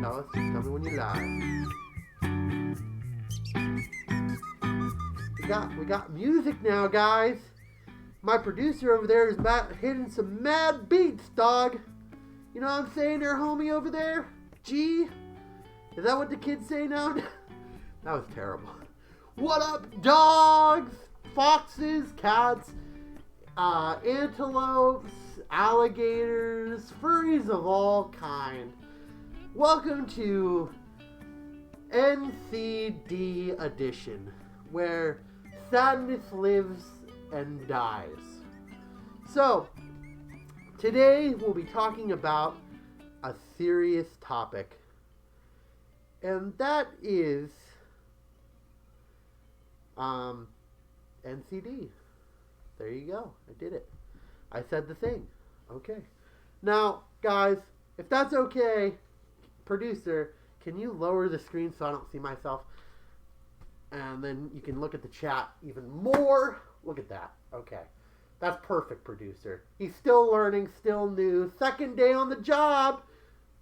tell us. Just tell me when you're live. We got music now, guys. My producer over there is hitting some mad beats, dog. You know what I'm saying there, homie over there? G? Is that what the kids say now? That was terrible. What up, dogs? Foxes, cats, antelopes, alligators, furries of all kind. Welcome to NCD edition, where sadness lives and dies. So, today we'll be talking about a serious topic, and that is NCD. There you go. I did it. I said the thing. Okay. Now, guys, if that's okay, producer, can you lower the screen so I don't see myself? And then you can look at the chat even more. Look at that. Okay. That's perfect, producer. He's still learning, still new. Second day on the job.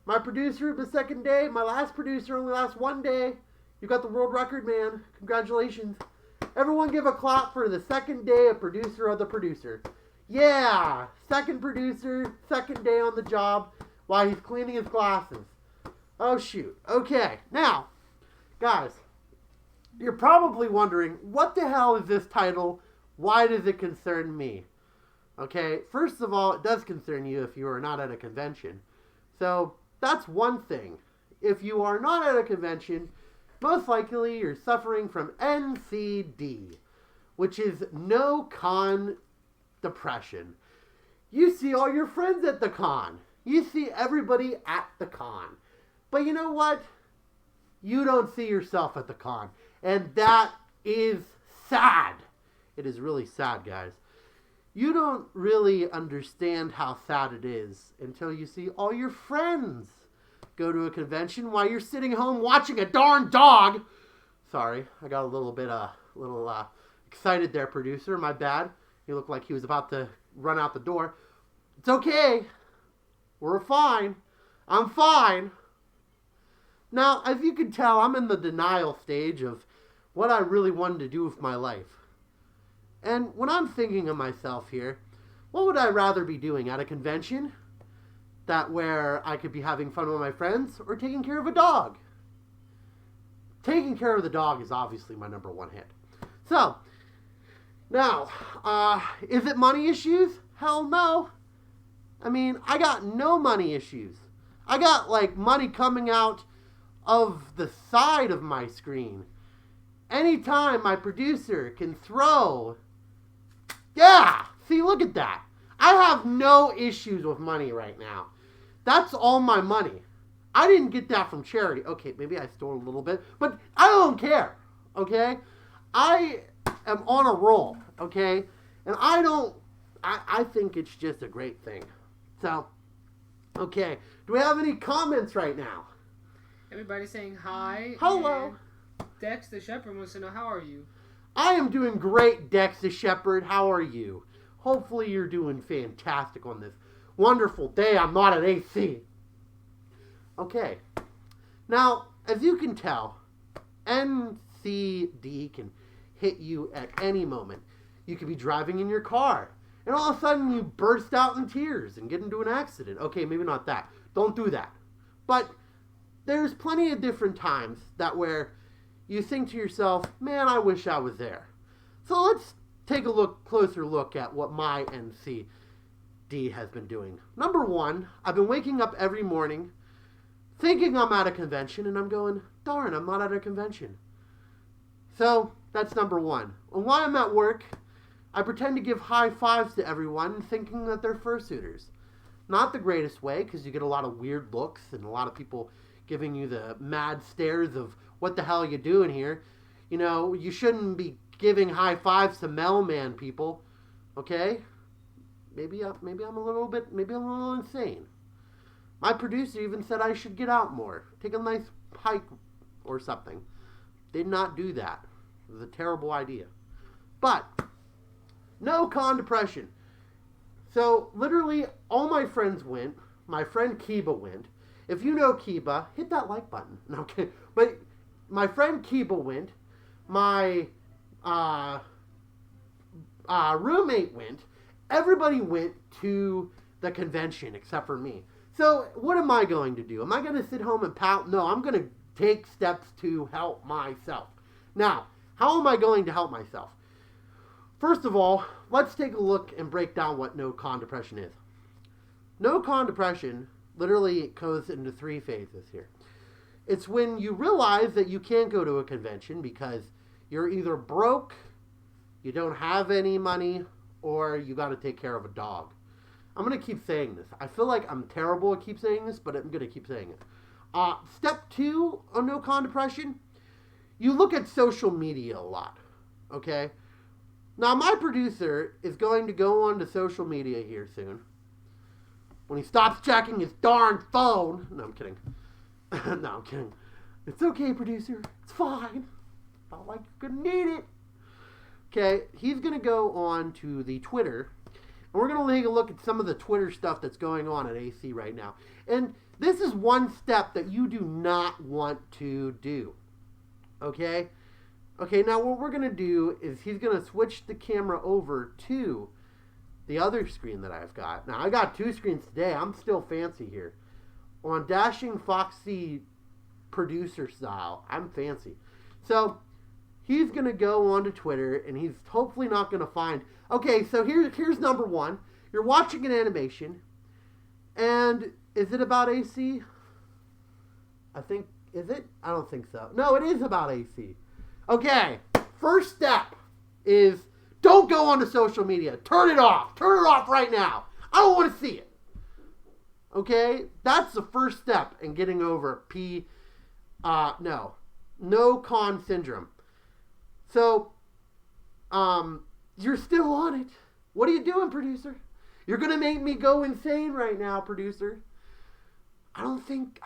My producer, the second day. My last producer only lasts 1 day. You got the world record, man. Congratulations. Everyone give a clap for the second day of producer of the producer. Yeah! Second producer, second day on the job while he's cleaning his glasses. Oh, shoot. Okay. Now, guys, you're probably wondering, what the hell is this title? Why does it concern me? Okay, first of all, it does concern you if you are not at a convention. So, that's one thing. If you are not at a convention, most likely you're suffering from NCD, which is no con depression. You see all your friends at the con. You see everybody at the con. But you know what? You don't see yourself at the con. And that is sad. It is really sad, guys. You don't really understand how sad it is until you see all your friends go to a convention while you're sitting home watching a darn dog. Sorry, I got a little bit excited there, producer. My bad. He looked like he was about to run out the door. It's okay. We're fine. I'm fine. Now, as you can tell, I'm in the denial stage of what I really wanted to do with my life. And when I'm thinking of myself here, what would I rather be doing at a convention? That where I could be having fun with my friends, or taking care of a dog? Taking care of the dog is obviously my number one hit. So, now, is it money issues? Hell no. I mean, I got no money issues. I got, like, money coming out of the side of my screen. Anytime my producer can throw... Yeah! See, look at that. I have no issues with money right now. That's all my money. I didn't get that from charity. Okay, maybe I stole a little bit, but I don't care. Okay? I am on a roll. Okay? And I think it's just a great thing. So, okay. Do we have any comments right now? Everybody saying hi. Hello. Dex the Shepherd wants to know, how are you? I am doing great, Dex the Shepherd. How are you? Hopefully you're doing fantastic on this wonderful day. I'm not at AC. Okay. Now, as you can tell, NCD can hit you at any moment. You could be driving in your car, and all of a sudden you burst out in tears and get into an accident. Okay, maybe not that. Don't do that. But there's plenty of different times that where you think to yourself, man, I wish I was there. So let's take a closer look at what my NCD has been doing. Number one, I've been waking up every morning thinking I'm at a convention, and I'm going, darn, I'm not at a convention. So that's number one. And while I'm at work, I pretend to give high fives to everyone thinking that they're fursuiters. Not the greatest way, because you get a lot of weird looks and a lot of people giving you the mad stares of, what the hell are you doing here? You know, you shouldn't be giving high fives to mailman people. Okay? Maybe I'm a little insane. My producer even said I should get out more. Take a nice hike or something. Did not do that. It was a terrible idea. But, no con depression. So, literally, all my friends went. My friend Kiba went. If you know Kiba, hit that like button. No, okay. But my friend Kiba went. My roommate went. Everybody went to the convention except for me. So what am I going to do? Am I going to sit home and pout? No, I'm going to take steps to help myself. Now, how am I going to help myself? First of all, let's take a look and break down what no-con depression is. No-con depression, literally it goes into 3 phases here. It's when you realize that you can't go to a convention because you're either broke, you don't have any money, or you got to take care of a dog. I'm going to keep saying this. I feel like I'm terrible at keep saying this, but I'm going to keep saying it. Step 2 on no-con depression, you look at social media a lot, okay? Now, my producer is going to go on to social media here soon. When he stops checking his darn phone. No, I'm kidding. No, I'm kidding. It's okay, producer. It's fine. Not like you're going to need it. Okay, he's going to go on to the Twitter. And we're going to take a look at some of the Twitter stuff that's going on at AC right now. And this is one step that you do not want to do. Okay? Okay, now what we're going to do is he's going to switch the camera over to the other screen that I've got. Now, I got 2 screens today. I'm still fancy here. On Dashing Foxie producer style, I'm fancy. So, he's going to go onto Twitter, and he's hopefully not going to find... Okay, so here's number 1. You're watching an animation, and is it about AC? I think... Is it? I don't think so. No, it is about AC. Okay, first step is don't go onto social media. Turn it off. Turn it off right now. I don't want to see it. Okay? That's the first step in getting over no-con syndrome. So, you're still on it. What are you doing, producer? You're going to make me go insane right now, producer. I don't think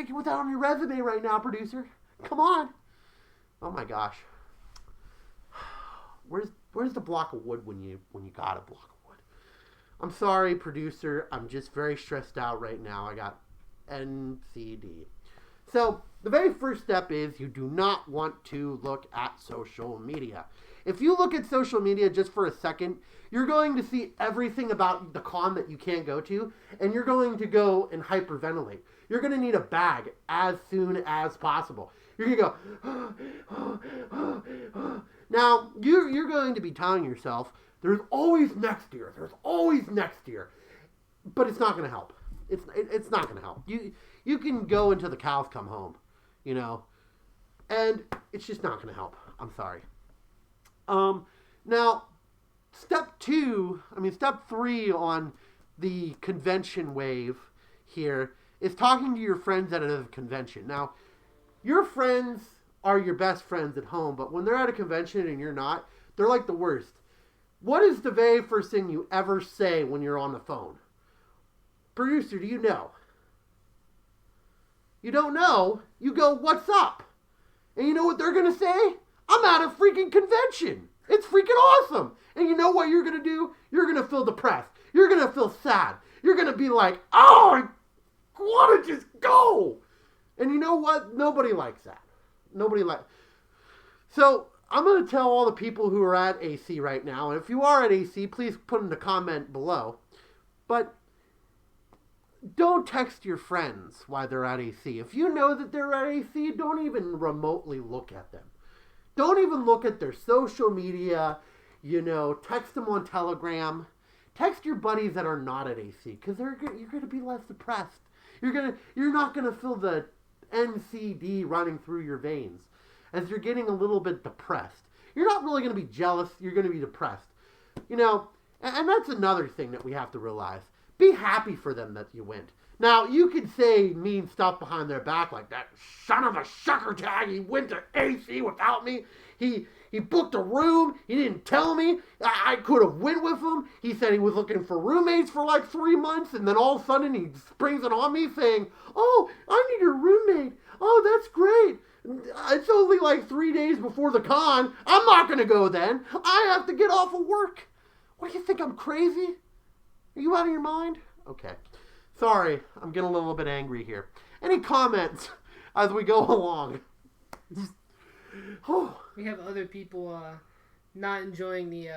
you put that on your resume right now, producer. Come on. Oh my gosh. Where's the block of wood when you got a block of wood? I'm sorry, producer. I'm just very stressed out right now. I got NCD. So, the very first step is you do not want to look at social media. If you look at social media just for a second, you're going to see everything about the con that you can't go to, and you're going to go and hyperventilate. You're going to need a bag as soon as possible. You're going to go, now, you're going to be telling yourself, there's always next year. There's always next year. But it's not going to help. It's not going to help. You can go until the cows come home, you know. And it's just not going to help. I'm sorry. Now, step 3 on the convention wave here is talking to your friends at a convention. Now, your friends are your best friends at home, but when they're at a convention and you're not, they're like the worst. What is the very first thing you ever say when you're on the phone? Producer, do you know? You don't know? You go, what's up? And you know what they're going to say? I'm at a freaking convention. It's freaking awesome. And you know what you're going to do? You're going to feel depressed. You're going to feel sad. You're going to be like, oh, I want to just go. And you know what? Nobody likes that. So, I'm going to tell all the people who are at AC right now, and if you are at AC, please put in the comment below. But don't text your friends while they're at AC. If you know that they're at AC, don't even remotely look at them. Don't even look at their social media. Text them on Telegram. Text your buddies that are not at AC, because you're going to be less depressed. You're not going to feel the NCD running through your veins as you're getting a little bit depressed. You're not really going to be jealous. You're going to be depressed. And that's another thing that we have to realize. Be happy for them that you went. Now, you could say mean stuff behind their back like that son of a shucker tag. He went to AC without me. He booked a room. He didn't tell me. I could have went with him. He said he was looking for roommates for like 3 months, and then all of a sudden he springs it on me saying, oh, I need a roommate. Oh, that's great. It's only like 3 days before the con. I'm not going to go then. I have to get off of work. What do you think? I'm crazy? Are you out of your mind? Okay. Sorry, I'm getting a little bit angry here. Any comments as we go along? We have other people not enjoying the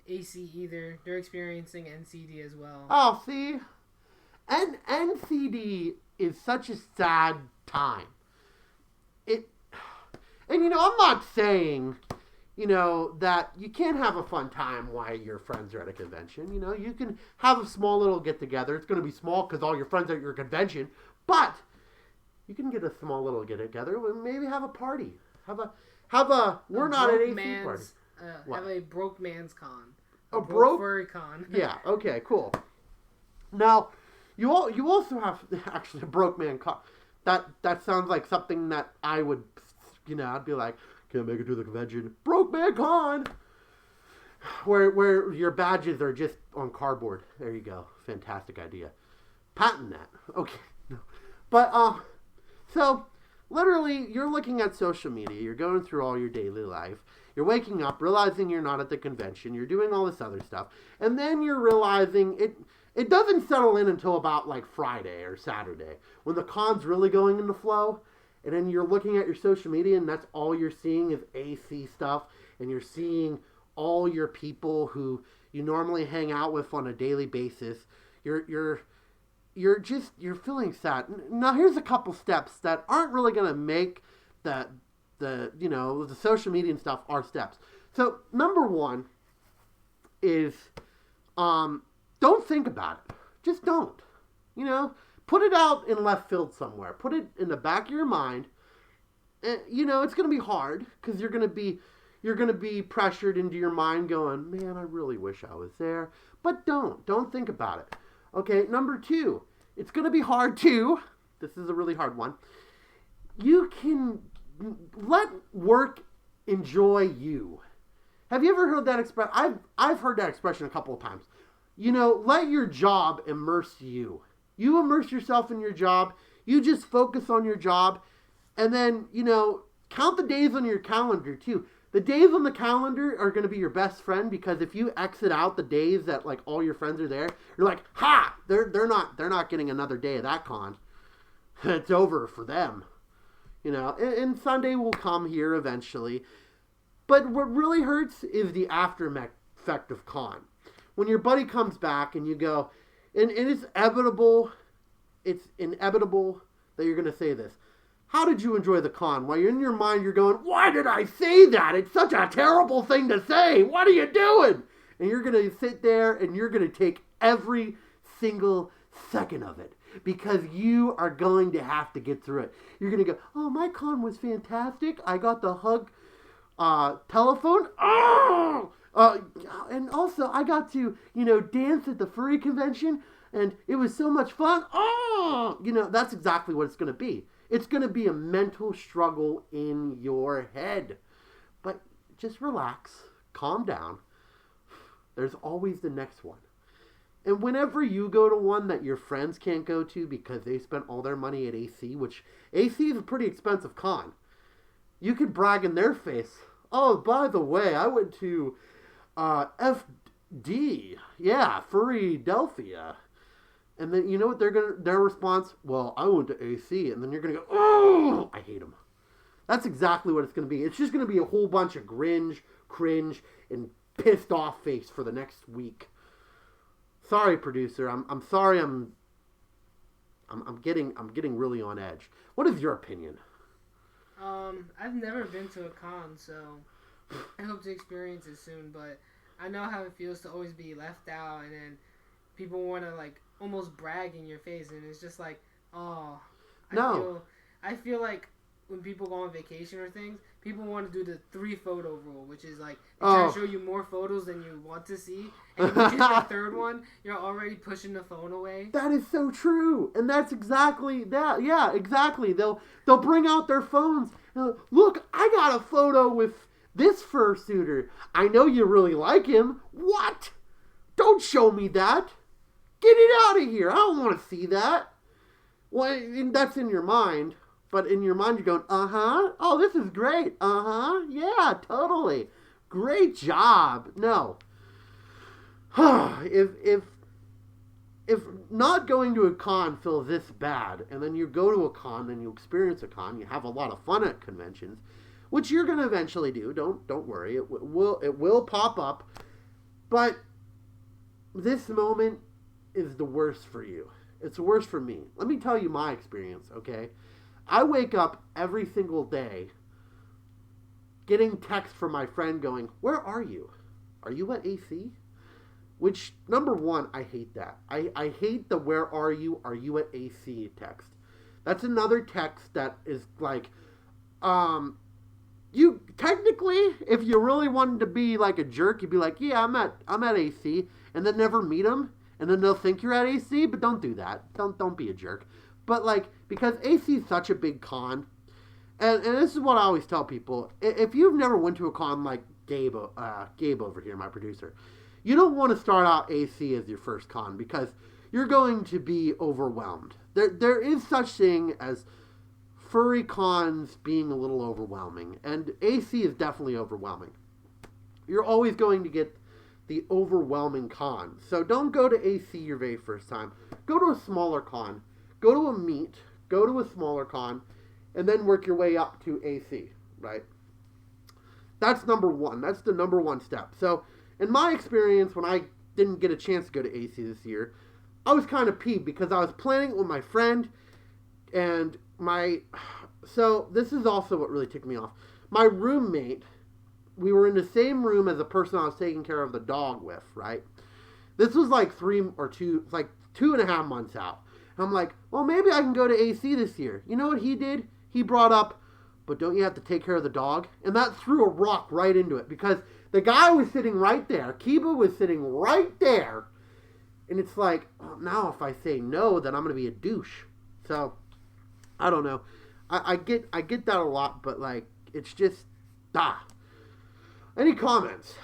AC either. They're experiencing NCD as well. Oh, see? NCD is such a sad time. And I'm not saying, that you can't have a fun time while your friends are at a convention. You can have a small little get-together. It's going to be small because all your friends are at your convention. But you can get a small little get-together and maybe have a party. We're not an AC party. Have a broke man's con. A broke furry con. Yeah, okay, cool. Now, you also have actually a broke man con. That sounds like something that I would, I'd be like, can't make it to the convention. Broke man con. Where your badges are just on cardboard. There you go. Fantastic idea. Patent that. Okay. No. But so literally you're looking at social media, you're going through all your daily life, you're waking up, realizing you're not at the convention, you're doing all this other stuff, and then you're realizing it doesn't settle in until about like Friday or Saturday when the con's really going into flow. And then you're looking at your social media and that's all you're seeing is AC stuff. And you're seeing all your people who you normally hang out with on a daily basis. You're feeling sad. Now here's a couple steps that aren't really going to make the social media and stuff are steps. So number one is, don't think about it. Just don't, Put it out in left field somewhere. Put it in the back of your mind. And, it's going to be hard because you're going to be pressured into your mind going, man, I really wish I was there. But don't think about it. Okay, number two, it's going to be hard too. This is a really hard one. You can let work enjoy you. Have you ever heard that expression? I've heard that expression a couple of times. Let your job immerse you. You immerse yourself in your job. You just focus on your job. And then, count the days on your calendar too. The days on the calendar are going to be your best friend because if you exit out the days that like all your friends are there, you're like, ha! They're not getting another day of that con. It's over for them. And Sunday will come here eventually. But what really hurts is the after effect of con. When your buddy comes back and you go, and it's inevitable that you're going to say this. How did you enjoy the con? While you're in your mind, you're going, why did I say that? It's such a terrible thing to say. What are you doing? And you're going to sit there and you're going to take every single second of it because you are going to have to get through it. You're going to go, oh, my con was fantastic. I got the hug telephone. Oh! And also, I got to, dance at the furry convention, and it was so much fun. Oh! That's exactly what it's going to be. It's going to be a mental struggle in your head. But just relax. Calm down. There's always the next one. And whenever you go to one that your friends can't go to because they spent all their money at AC, which AC is a pretty expensive con, you could brag in their face. Oh, by the way, I went to FD. Yeah, Furry-delphia. And then you know what their response? Well, I went to AC. And then you're going to go, oh, I hate them. That's exactly what it's going to be. It's just going to be a whole bunch of cringe, and pissed off face for the next week. Sorry, producer. I'm sorry. I'm getting really on edge. What is your opinion? I've never been to a con, so I hope to experience it soon. But I know how it feels to always be left out, and then people want to like almost brag in your face, and it's just like, oh, I feel like when people go on vacation or things, people want to do the 3-photo rule, which is like they try to show you more photos than you want to see, and if you get the third one, you're already pushing the phone away. That is so true, and that's exactly that. Yeah, exactly. They'll bring out their phones. And look, I got a photo with this fursuiter. I know you really like him. What? Don't show me that. Get it out of here. I don't want to see that. Well, and that's in your mind. But in your mind, you're going, uh-huh. Oh, this is great. Uh-huh. Yeah, totally. Great job. No. if if not going to a con feels this bad, and then you go to a con and you experience a con, you have a lot of fun at conventions, which you're going to eventually do. Don't worry, it will pop up. But this moment is the worst for you. It's the worst for me. Let me tell you my experience, okay? I wake up every single day getting text from my friend going, "Where are you? Are you at AC?" Which, number one, I hate that. I hate the "where are you at AC" text. That's another text that is like, you technically, if you really wanted to be like a jerk, you'd be like, "Yeah, I'm at AC," and then never meet them, and then they'll think you're at AC, but don't do that. Don't be a jerk. But like, because AC is such a big con, and this is what I always tell people: if you've never went to a con like Gabe over here, my producer, you don't want to start out AC as your first con because you're going to be overwhelmed. There is such thing as furry cons being a little overwhelming, and AC is definitely overwhelming. You're always going to get the overwhelming con. So don't go to AC your very first time. Go to a smaller con. Go to a meet. Go to a smaller con, and then work your way up to AC, right? That's number one. That's the number one step. So in my experience, when I didn't get a chance to go to AC this year, I was kind of peeved because I was planning it with my friend, and so this is also what really ticked me off. My roommate, we were in the same room as the person I was taking care of the dog with, right? This was like 2.5 months out. And I'm like, well, maybe I can go to AC this year. You know what he did? He brought up, "But don't you have to take care of the dog?" And that threw a rock right into it because the guy was sitting right there. Kiba was sitting right there. And it's like, oh, now if I say no, then I'm going to be a douche. So, I don't know. I get that a lot, but like, it's just, Any comments?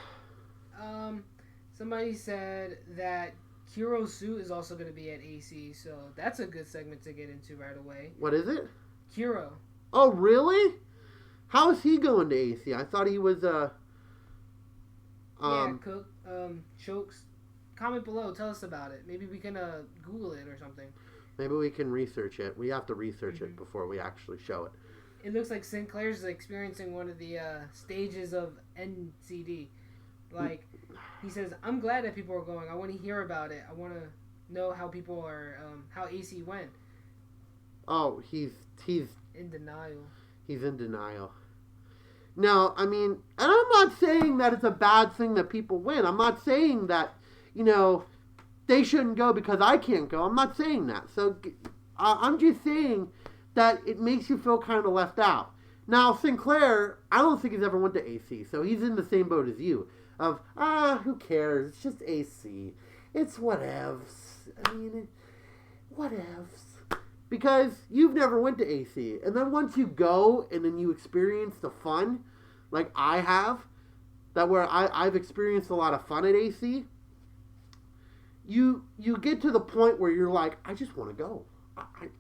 Somebody said that Kuro's suit is also going to be at AC, so that's a good segment to get into right away. What is it? Kuro. Oh, really? How is he going to AC? I thought he was, Cook, Chokes. Comment below, tell us about it. Maybe we can Google it or something. Maybe we can research it. We have to research it before we actually show it. It looks like Sinclair's experiencing one of the stages of NCD. Like, he says, "I'm glad that people are going. I want to hear about it. I want to know how people are, how AC went." Oh, he's in denial. He's in denial. Now, I mean, and I'm not saying that it's a bad thing that people win. I'm not saying that, they shouldn't go because I can't go. I'm not saying that. So I'm just saying that it makes you feel kind of left out. Now, Sinclair, I don't think he's ever went to AC, so he's in the same boat as you. Of, who cares? It's just AC. It's whatevs. I mean, whatevs. Because you've never went to AC. And then once you go and then you experience the fun, like I have, that where I've experienced a lot of fun at AC, you get to the point where you're like, I just want to go.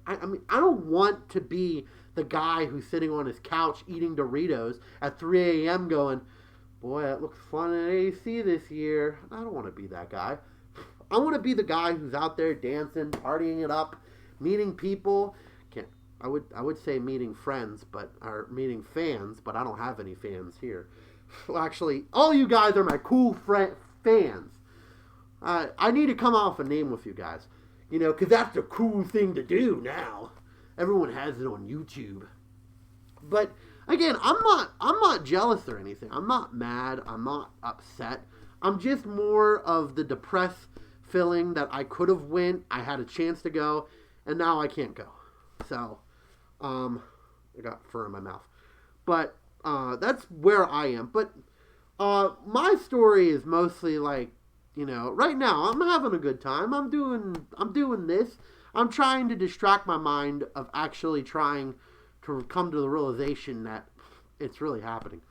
I mean, I don't want to be the guy who's sitting on his couch eating Doritos at 3 a.m. going, boy, that looks fun at AC this year. I don't want to be that guy. I want to be the guy who's out there dancing, partying it up, meeting people. I would say meeting friends, or meeting fans, but I don't have any fans here. Well, actually, all you guys are my cool fans. I need to come off a name with you guys. Because that's a cool thing to do now. Everyone has it on YouTube. But again, I'm not jealous or anything. I'm not mad. I'm not upset. I'm just more of the depressed feeling that I could have went. I had a chance to go, and now I can't go. So, I got fur in my mouth. But that's where I am. But my story is mostly like, right now I'm having a good time. I'm doing this. I'm trying to distract my mind of actually trying to come to the realization that it's really happening.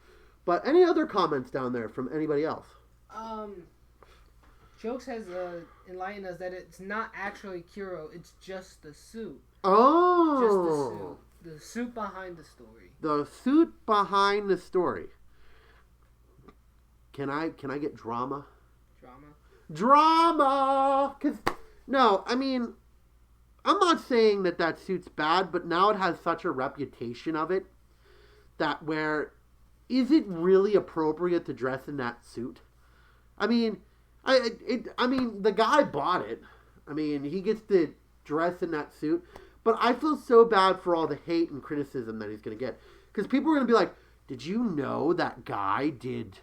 But any other comments down there from anybody else? Jokes has enlightened us that it's not actually Kuro, it's just the suit. Oh. Just the suit. The suit behind the story. The suit behind the story. Can I get drama? Drama? Because No, I mean, I'm not saying that suit's bad, but now it has such a reputation of it that where is it really appropriate to dress in that suit? I mean, I mean, the guy bought it. I mean, he gets to dress in that suit, but I feel so bad for all the hate and criticism that he's going to get because people are going to be like, "Did you know that guy did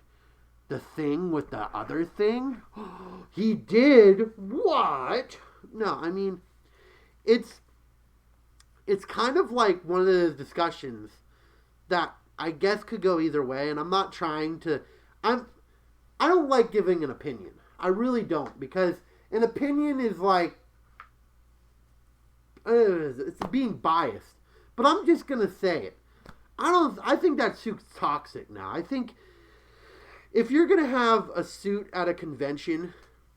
the thing with the other thing? He did what?" No, I mean, it's kind of like one of those discussions that I guess could go either way, and I'm not trying to. I don't like giving an opinion. I really don't, because an opinion is like it's being biased. But I'm just gonna say it. I think that suit's toxic now. I think if you're gonna have a suit at a convention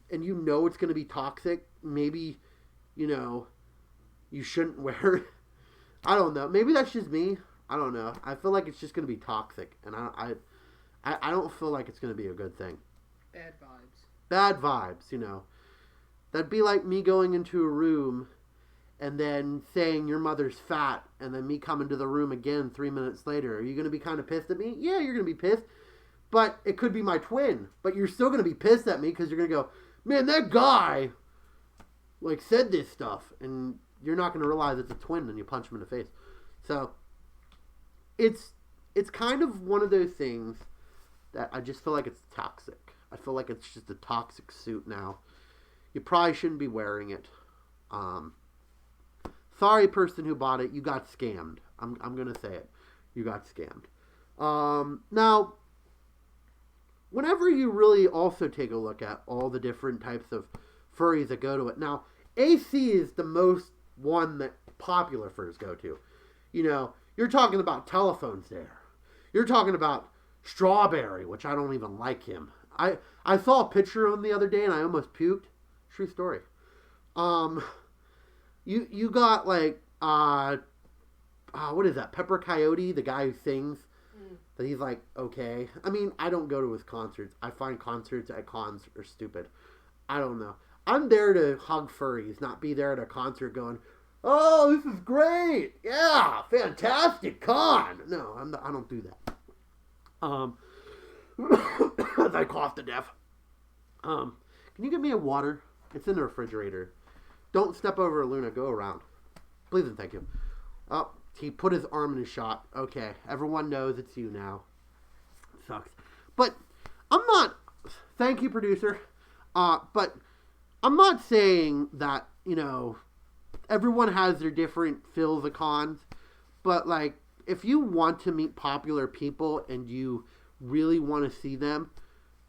and you know it's gonna be toxic, maybe you shouldn't wear it. I don't know. Maybe that's just me. I don't know. I feel like it's just gonna be toxic, and I don't feel like it's gonna be a good thing. Bad vibes. Bad vibes. That'd be like me going into a room and then saying your mother's fat, and then me coming to the room again 3 minutes later. Are you going to be kind of pissed at me? Yeah, you're going to be pissed. But it could be my twin. But you're still going to be pissed at me because you're going to go, man, that guy said this stuff. And you're not going to realize it's a twin, and you punch him in the face. So it's kind of one of those things that I just feel like it's toxic. I feel like it's just a toxic suit now. You probably shouldn't be wearing it. Sorry, person who bought it. You got scammed. I'm going to say it. You got scammed. Now, whenever you really also take a look at all the different types of furries that go to it. Now, AC is the most one that popular furs go to. You're talking about telephones there. You're talking about Strawberry, which I don't even like him. I saw a picture of him the other day and I almost puked. True story. You got what is that? Pepper Coyote, the guy who sings. That he's like, okay. I mean, I don't go to his concerts. I find concerts at cons are stupid. I don't know. I'm there to hug furries, not be there at a concert going, oh, this is great. Yeah, fantastic con. No, I don't do that. As I cough to death. Can you give me a water? It's in the refrigerator. Don't step over Luna. Go around. Please and thank you. Oh, he put his arm in his shot. Okay, everyone knows it's you now. Sucks. But I'm not... Thank you, producer. But I'm not saying that, everyone has their different fills of cons. But, if you want to meet popular people and you really want to see them,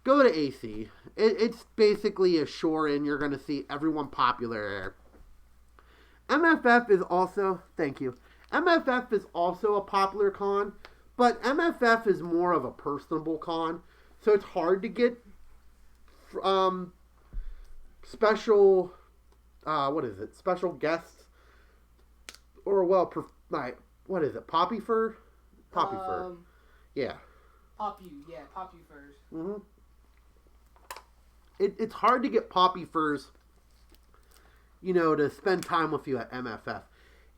go to AC. It's basically a shore-in. You're going to see everyone popular. MFF is also... Thank you. MFF is also a popular con, but MFF is more of a personable con, so it's hard to get special... what is it? Special guests? Or, what is it? Poppy fur? Poppy fur. Yeah. Poppy furs. Mm-hmm. It's hard to get poppy furs, to spend time with you at MFF.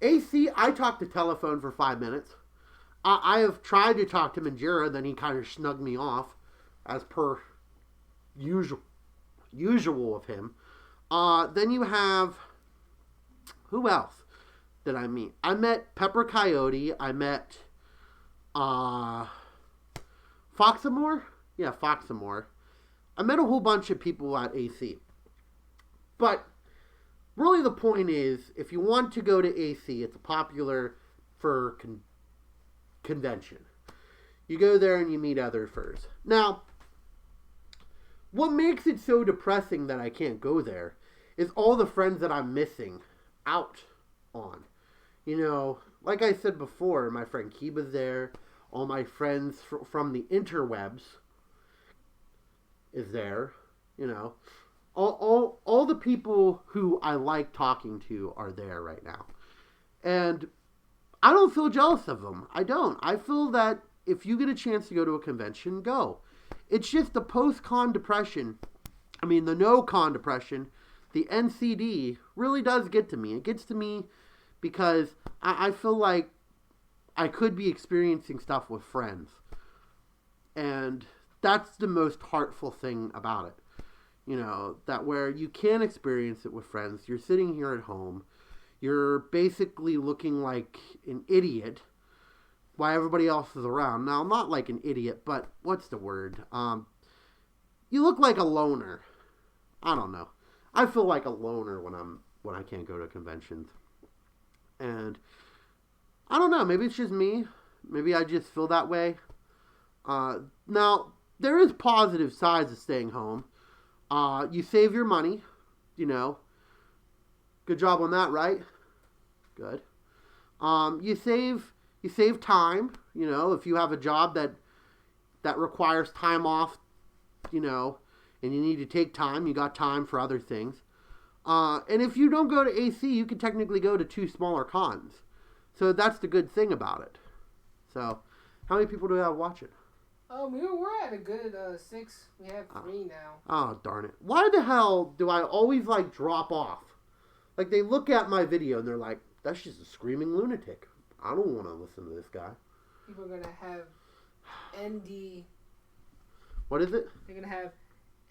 AC, I talked to telephone for 5 minutes. I have tried to talk to Manjira, then he kind of snugged me off, as per usual of him. Then you have, who else did I meet? I met Pepper Coyote. I met Foxamore? Yeah, Foxamore. I met a whole bunch of people at AC. But really the point is, if you want to go to AC, it's a popular fur convention. You go there and you meet other furs. Now, what makes it so depressing that I can't go there is all the friends that I'm missing out on. Like I said before, my friend Kiba's there. All my friends from the interwebs is there. All the people who I like talking to are there right now. And I don't feel jealous of them. I don't. I feel that if you get a chance to go to a convention, go. It's just the post-con depression. I mean, the no-con depression the NCD really does get to me. It gets to me because I feel like I could be experiencing stuff with friends. And that's the most heartful thing about it. You know, that where you can experience it with friends. You're sitting here at home. You're basically looking like an idiot while everybody else is around. Now, I'm not like an idiot, but what's the word? You look like a loner. I don't know. I feel like a loner when I can't go to conventions. And I don't know. Maybe it's just me. Maybe I just feel that way. Now, there is positive sides of staying home. You save your money, you know. Good job on that, right? Good. You save time, you know, if you have a job that requires time off, you know, and you need to take time, you got time for other things. And if you don't go to AC, you can technically go to 2 smaller cons. So that's the good thing about it. So, how many people do we have watching? We're at a good 6. We have 3 now. Oh, darn it. Why the hell do I always, like, drop off? Like, they look at my video and they're like, that's just a screaming lunatic. I don't want to listen to this guy. People are going to have ND. What is it? They're going to have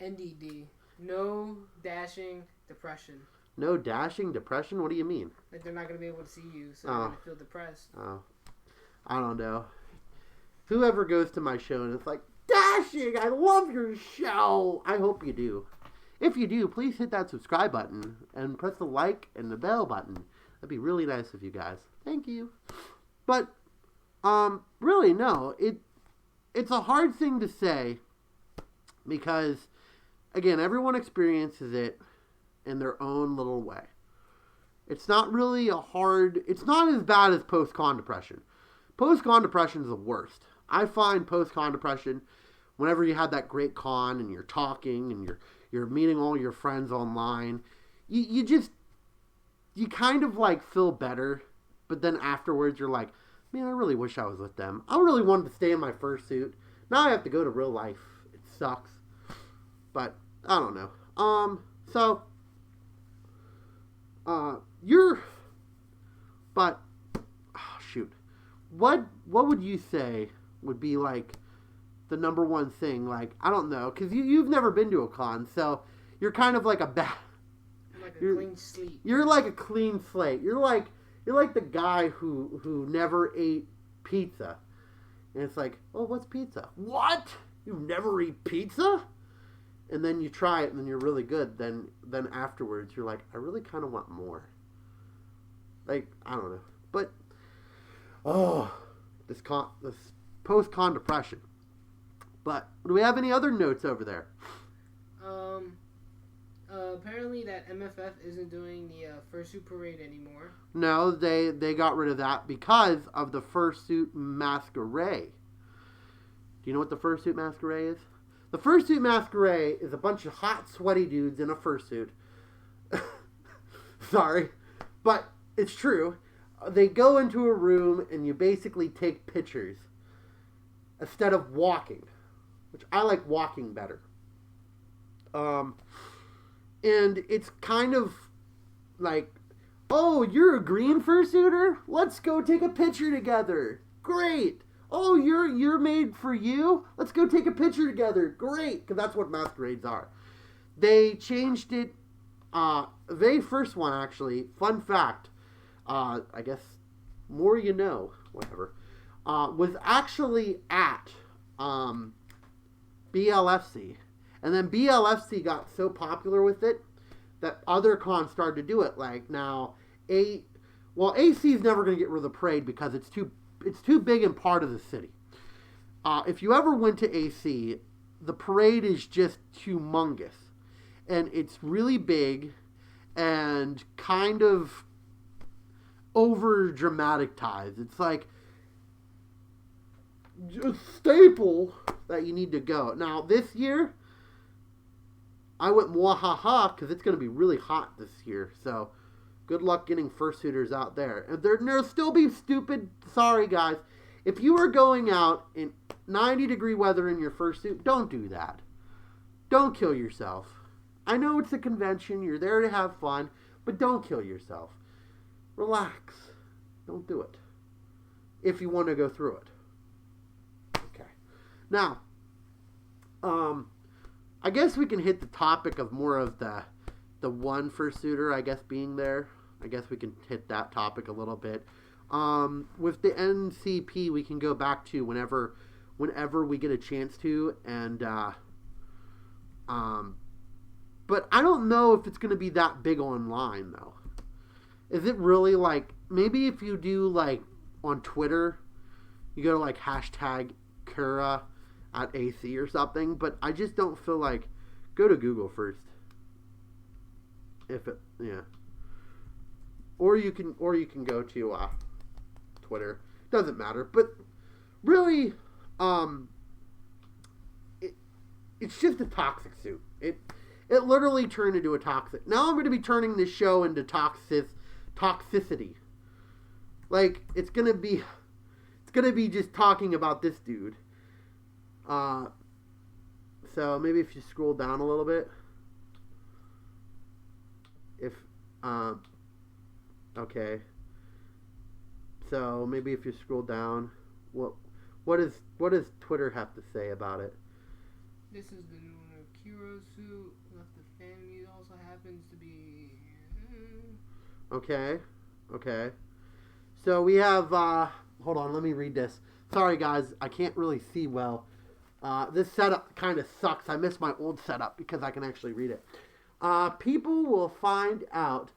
NDD. No dashing depression. No dashing depression? What do you mean? Like, they're not going to be able to see you, so they're going to feel depressed. Oh. I don't know. Whoever goes to my show and it's like, Dashing, I love your show. I hope you do. If you do, please hit that subscribe button and press the like and the bell button. That'd be really nice of you guys. Thank you. But, really, no. It's a hard thing to say because, again, everyone experiences it in their own little way. It's not really it's not as bad as post-con depression. Post-con depression is the worst. I find post-con depression, whenever you have that great con and you're talking and you're meeting all your friends online, you kind of like feel better, but then afterwards you're like, man, I really wish I was with them. I really wanted to stay in my fursuit. Now I have to go to real life. It sucks. But I don't know. Shoot. What would you say would be like the number one thing? Like, I don't know, because you've never been to a con, so you're kind of like clean slate. You're like a clean slate. You're like the guy who never ate pizza. And it's like, oh, what's pizza? What? You never eat pizza? And then you try it and then you're really good. Then afterwards you're like, I really kind of want more. Like, I don't know. But this post-con depression. But do we have any other notes over there? Apparently that MFF isn't doing the fursuit parade anymore. No, they got rid of that because of the fursuit masquerade. Do you know what the fursuit masquerade is? The fursuit masquerade is a bunch of hot, sweaty dudes in a fursuit. Sorry, but it's true. They go into a room and you basically take pictures instead of walking, which I like walking better. And it's kind of like, oh, you're a green fursuiter? Let's go take a picture together. Great. Oh, you're made for you? Let's go take a picture together. Great. Because that's what masquerades are. They changed it. Very first one, actually. Fun fact. I guess more you know. Whatever. Was actually at BLFC. And then BLFC got so popular with it that other cons started to do it. Like now, AC is never going to get rid of the parade because it's too big and part of the city. If you ever went to AC, the parade is just humongous. And it's really big and kind of over dramatized. It's like a staple that you need to go. Now, this year, I went mwahaha because it's going to be really hot this year. So, good luck getting fursuiters out there. And there'll still be stupid. Sorry, guys. If you are going out in 90-degree weather in your fursuit, don't do that. Don't kill yourself. I know it's a convention. You're there to have fun, but don't kill yourself. Relax. Don't do it. If you want to go through it. Okay. Now, I guess we can hit the topic of more of the one fursuiter, I guess, being there. I guess we can hit that topic a little bit. With the NCP, we can go back to whenever we get a chance to, and but I don't know if it's going to be that big online though. Is it really like, maybe if you do like on Twitter, you go to like hashtag Kura at AC or something, but I just don't feel like, go to Google first. Yeah. Or you can go to Twitter. Doesn't matter. But really, it's just a toxic suit. It literally turned into a toxic. Now I'm going to be turning this show into toxicity. Like, it's gonna be just talking about this dude. So maybe if you scroll down a little bit. Okay. So maybe if you scroll down, what does Twitter have to say about it? This is the new Kiro suit. Left the family also happens to be. Okay. So we have. Hold on, let me read this. Sorry guys, I can't really see well. This setup kind of sucks. I miss my old setup because I can actually read it. People will find out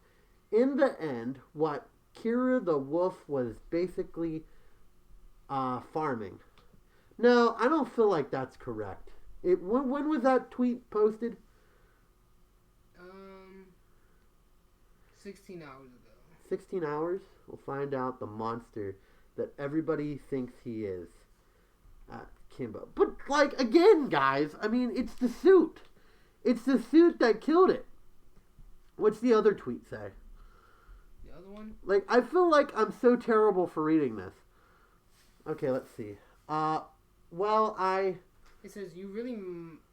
in the end what Kira the Wolf was basically farming. No, I don't feel like that's correct. When was that tweet posted? 16 hours ago. 16 hours? We'll find out the monster that everybody thinks he is. Kimbo. But, like, again, guys, I mean, it's the suit. It's the suit that killed it. What's the other tweet say? The other one? Like, I feel like I'm so terrible for reading this. Okay, let's see. It says, you really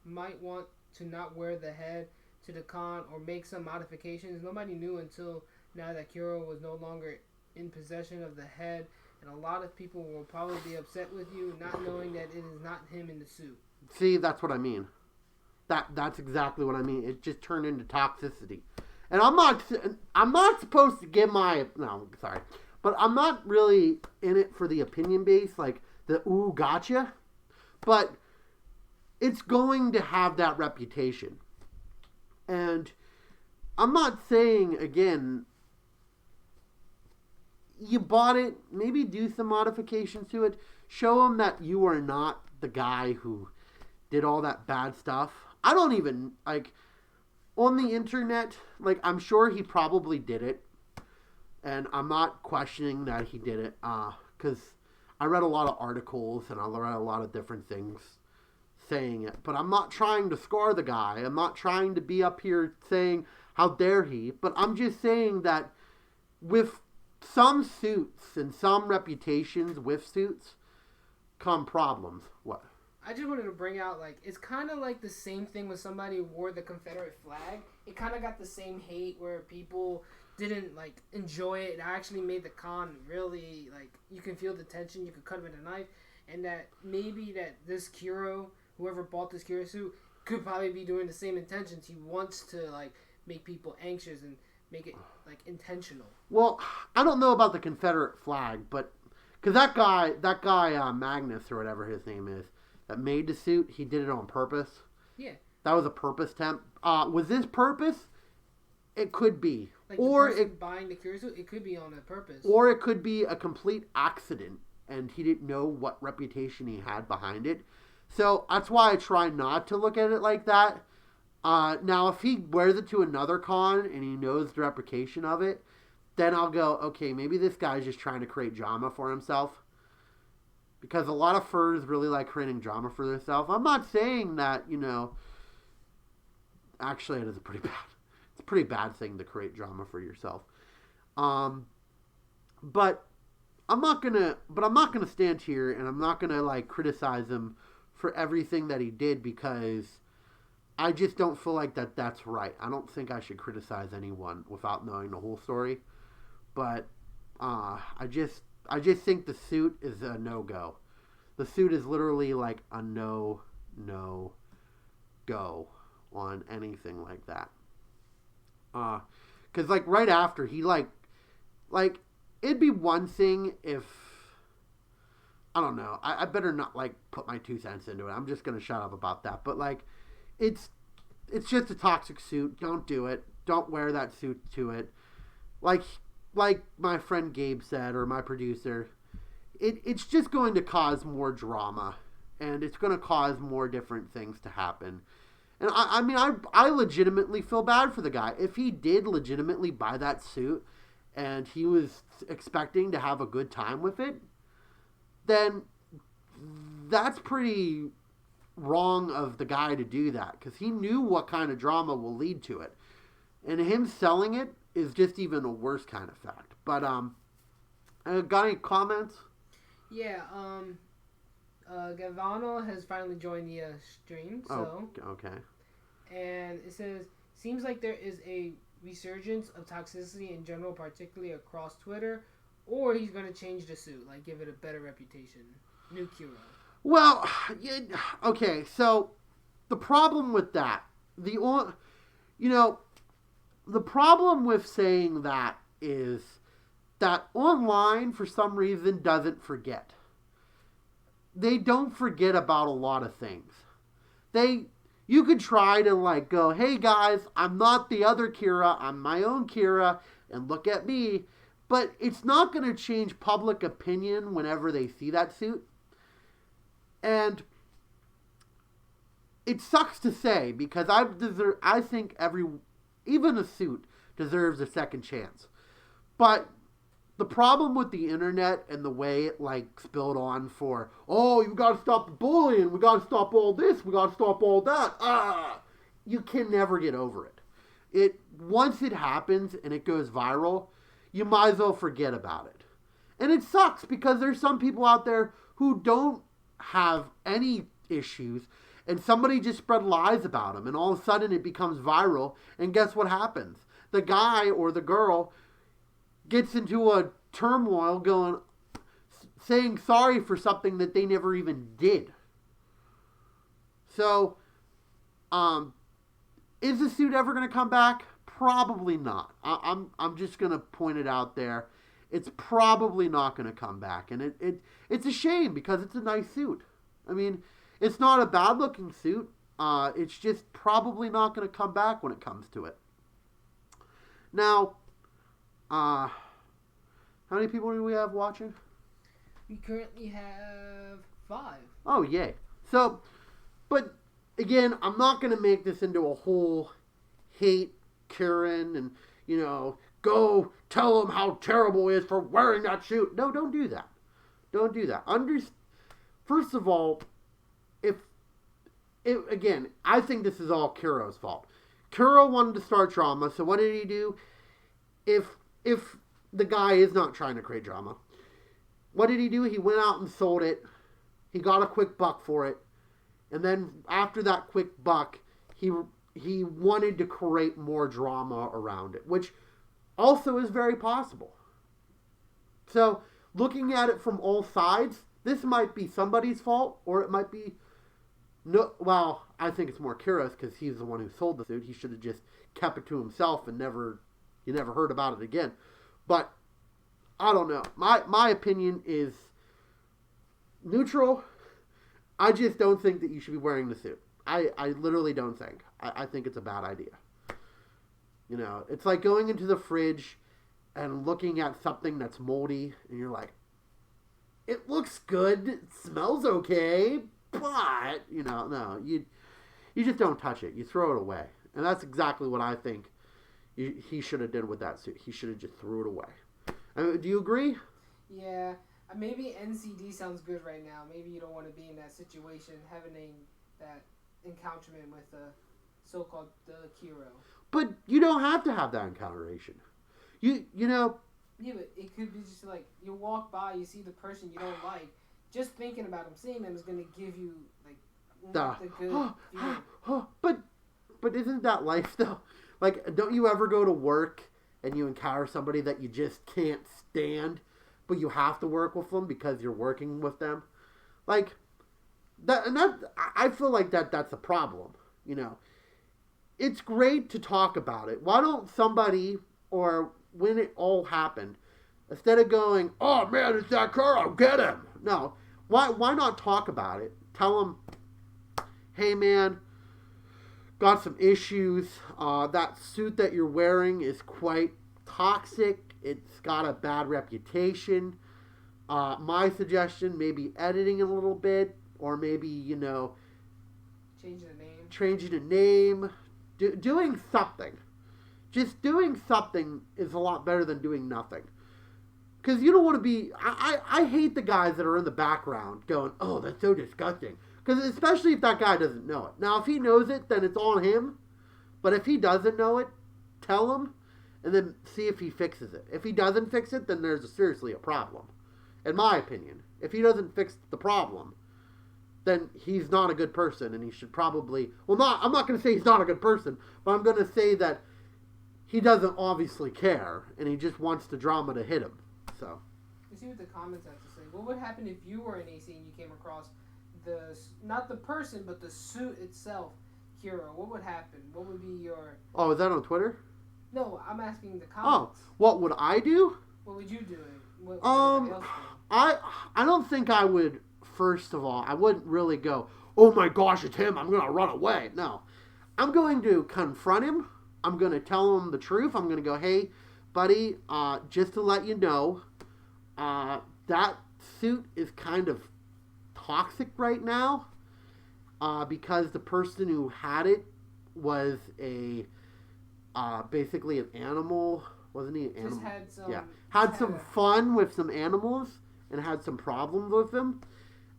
might want to not wear the head to the con or make some modifications. Nobody knew until now that Kuro was no longer in possession of the head, and a lot of people will probably be upset with you not knowing that it is not him in the suit. See, that's what I mean. That's exactly what I mean. It just turned into toxicity. And I'm not supposed to give but I'm not really in it for the opinion base, like the ooh gotcha. But it's going to have that reputation. And I'm not saying, again, you bought it, maybe do some modifications to it. Show them that you are not the guy who did all that bad stuff. I don't even, like, on the internet, like, I'm sure he probably did it. And I'm not questioning that he did it, because I read a lot of articles and I read a lot of different things saying it. But I'm not trying to scar the guy. I'm not trying to be up here saying, how dare he. But I'm just saying that with some suits and some reputations with suits come problems. What? I just wanted to bring out, like, it's kind of like the same thing when somebody wore the Confederate flag. It kind of got the same hate where people didn't, like, enjoy it. It actually made the con really, like, you can feel the tension. You could cut him with a knife. And that maybe that this Kuro, whoever bought this Kuro suit, could probably be doing the same intentions. He wants to, like, make people anxious and make it, like, intentional. Well, I don't know about the Confederate flag, but because that guy Magnus or whatever his name is, that made the suit, he did it on purpose. Yeah. That was a purpose temp. Was this purpose? It could be. Like, or the person buying the Kuro suit, it could be on a purpose. Or it could be a complete accident, and he didn't know what reputation he had behind it. So that's why I try not to look at it like that. Now, if he wears it to another con and he knows the replication of it, then I'll go, okay, maybe this guy's just trying to create drama for himself. Because a lot of furs really like creating drama for themselves. I'm not saying that, actually it is it's a pretty bad thing to create drama for yourself. But I'm not gonna stand here and I'm not gonna, like, criticize him for everything that he did, because I just don't feel like that's right. I don't think I should criticize anyone without knowing the whole story. But I just think the suit is a no-go. The suit is literally like a no go on anything like that. Because like right after he like it'd be one thing if I don't know. I better not like put my 2 cents into it. I'm just gonna shut up about that. But like it's just a toxic suit. Don't do it. Don't wear that suit to it. Like my friend Gabe said, or my producer, it's just going to cause more drama, and it's going to cause more different things to happen. And I mean, I legitimately feel bad for the guy. If he did legitimately buy that suit and he was expecting to have a good time with it, then that's pretty wrong of the guy to do that, because he knew what kind of drama will lead to it. And him selling it is just even a worse kind of fact. But, got any comments? Yeah, Gavano has finally joined the stream, so... Oh, okay. And it says, seems like there is a resurgence of toxicity in general, particularly across Twitter, or he's going to change the suit, like give it a better reputation. New Kiro. Well, okay, so the problem with that, the problem with saying that is that online, for some reason, doesn't forget. They don't forget about a lot of things. You could try to like go, hey guys, I'm not the other Kira, I'm my own Kira, and look at me. But it's not going to change public opinion whenever they see that suit. And it sucks to say, because I think even a suit deserves a second chance. But the problem with the internet and the way it like spilled on for, oh, you got to stop the bullying, we got to stop all this, we got to stop all that. You can never get over it. Once it happens and it goes viral, you might as well forget about it. And it sucks because there's some people out there who don't have any issues, and somebody just spread lies about them, and all of a sudden it becomes viral, and guess what happens? The guy or the girl gets into a turmoil saying sorry for something that they never even did. So, is the suit ever going to come back? Probably not. I'm just going to point it out there. It's probably not going to come back. And it's a shame because it's a nice suit. I mean, it's not a bad looking suit. It's just probably not going to come back when it comes to it. Now, how many people do we have watching? We currently have 5. Oh, yay. So, but again, I'm not going to make this into a whole hate Karen and, go tell him how terrible he is for wearing that suit. No, don't do that. Don't do that. First of all, again, I think this is all Kuro's fault. Kuro wanted to start drama, so what did he do? If the guy is not trying to create drama, what did he do? He went out and sold it. He got a quick buck for it. And then after that quick buck, he wanted to create more drama around it, which also is very possible. So, looking at it from all sides, this might be somebody's fault, or it might be I think it's more Kira's because he's the one who sold the suit. He should have just kept it to himself and you never heard about it again. But I don't know. My opinion is neutral. I just don't think that you should be wearing the suit. I literally don't think. I think it's a bad idea. It's like going into the fridge and looking at something that's moldy and you're like, it looks good, it smells okay, but, no, you just don't touch it. You throw it away. And that's exactly what I think he should have done with that suit. He should have just threw it away. I mean, do you agree? Yeah. Maybe NCD sounds good right now. Maybe you don't want to be in that situation, having that encounterment with the so-called Kiro. But you don't have to have that encounteration. You know... Yeah, but it could be just like, you walk by, you see the person you don't like, just thinking about them, seeing them is going to give you, like, not the good feeling. But but isn't that life though? Like, don't you ever go to work and you encounter somebody that you just can't stand, but you have to work with them because you're working with them? Like, I feel like that's a problem, you know. It's great to talk about it. Why don't somebody, or when it all happened, instead of going, oh man, it's that car, I'll get him. No. Why not talk about it? Tell them, hey man, got some issues. That suit that you're wearing is quite toxic. It's got a bad reputation. My suggestion, maybe editing a little bit, or maybe, you know, changing the name, doing something. Just doing something is a lot better than doing nothing. Because you don't want to be... I hate the guys that are in the background going, oh, that's so disgusting. Because especially if that guy doesn't know it. Now, if he knows it, then it's on him. But if he doesn't know it, tell him, and then see if he fixes it. If he doesn't fix it, then there's seriously a problem. In my opinion. If he doesn't fix the problem, then he's not a good person, and he should probably... Well, I'm not going to say he's not a good person, but I'm going to say that he doesn't obviously care, and he just wants the drama to hit him. So. You see what the comments have to say. What would happen if you were an AC and you came across not the person, but the suit itself, hero? What would happen? What would be your... Oh, is that on Twitter? No, I'm asking the comments. Oh, what would I do? What would you do? I don't think I would, first of all, I wouldn't really go, oh my gosh, it's him, I'm going to run away. No. I'm going to confront him. I'm going to tell him the truth. I'm going to go, hey, buddy, just to let you know, that suit is kind of toxic right now, because the person who had it was basically an animal. Wasn't he an animal? Had some fun with some animals and had some problems with them.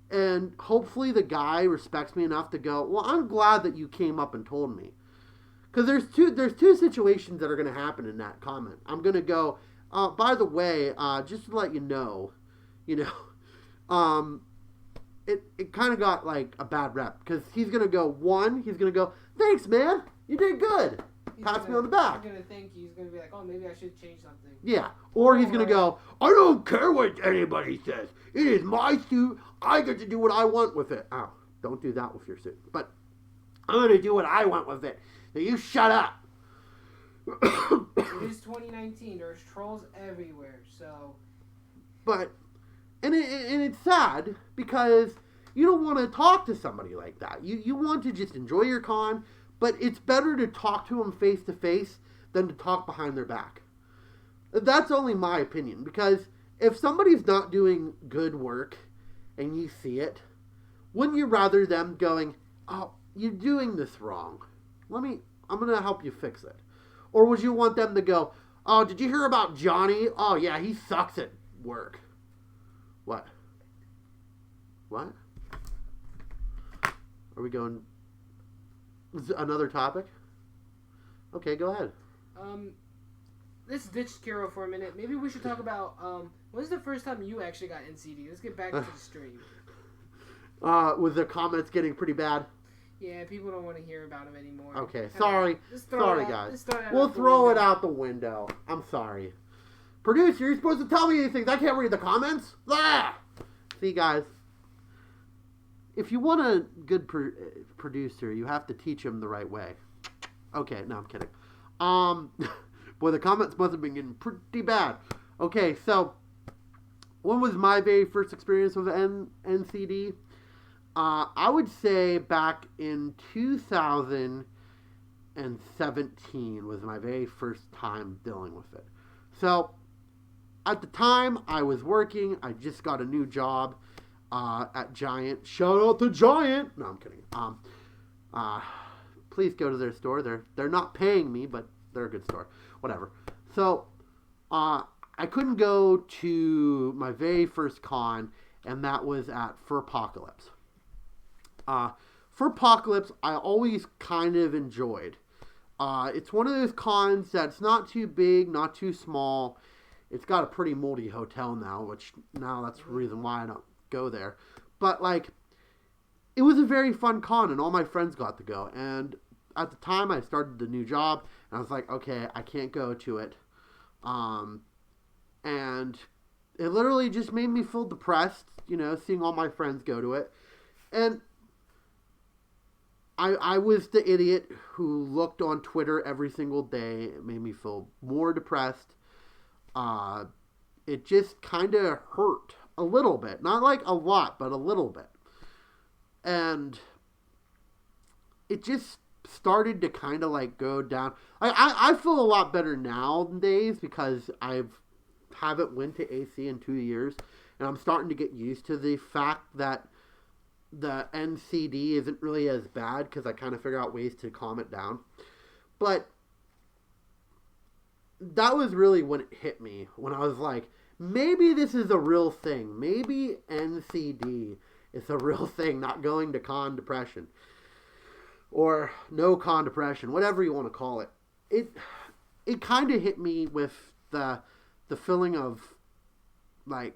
And hopefully the guy respects me enough to go, well, I'm glad that you came up and told me. Because there's two situations that are going to happen in that comment. I'm going to go, by the way, just to let you know, it kind of got like a bad rep. Because he's going to go, he's going to go, thanks, man, you did good. Pats me on the back. He's going to think, he's going to be like, oh, maybe I should change something. Yeah. Or he's going to go, I don't care what anybody says. It is my suit. I get to do what I want with it. Oh, don't do that with your suit. But I'm going to do what I want with it. Now you shut up. It is 2019. There's trolls everywhere, so... But, and it's sad because you don't want to talk to somebody like that. You want to just enjoy your con, but it's better to talk to them face to face than to talk behind their back. That's only my opinion, because if somebody's not doing good work and you see it, wouldn't you rather them going, oh, you're doing this wrong. I'm going to help you fix it. Or would you want them to go, oh, did you hear about Johnny? Oh, yeah, he sucks at work. What? What? Are we going... Another topic? Okay, go ahead. Let's ditch Kiro for a minute. Maybe we should talk about, when's the first time you actually got NCD? Let's get back to the stream. Was the comments getting pretty bad? Yeah, people don't want to hear about him anymore. Okay, sorry. Sorry, guys. We'll throw it out the window. I'm sorry. Producer, you're supposed to tell me these things. I can't read the comments. Ah! See, guys, if you want a good producer, you have to teach him the right way. Okay, no, I'm kidding. Boy, the comments must have been getting pretty bad. Okay, so, when was my very first experience with NCD? I would say back in 2017 was my very first time dealing with it. So, at the time, I was working. I just got a new job at Giant. Shout out to Giant! No, I'm kidding. Please go to their store. They're not paying me, but they're a good store. Whatever. So, I couldn't go to my very first con, and that was at Furpocalypse. Furpocalypse, I always kind of enjoyed. It's one of those cons that's not too big, not too small. It's got a pretty moldy hotel now, which now that's the reason why I don't go there. But, like, it was a very fun con, and all my friends got to go. And at the time I started the new job, and I was like, okay, I can't go to it. And it literally just made me feel depressed, seeing all my friends go to it. And I was the idiot who looked on Twitter every single day. It made me feel more depressed. It just kind of hurt a little bit. Not like a lot, but a little bit. And it just started to kind of like go down. I feel a lot better nowadays because haven't went to AC in 2 years, and I'm starting to get used to the fact that the NCD isn't really as bad because I kind of figure out ways to calm it down. But that was really when it hit me, when I was like, maybe this is a real thing. Maybe NCD is a real thing, not going to con depression. Or no con depression, whatever you want to call it. It kind of hit me with the feeling of like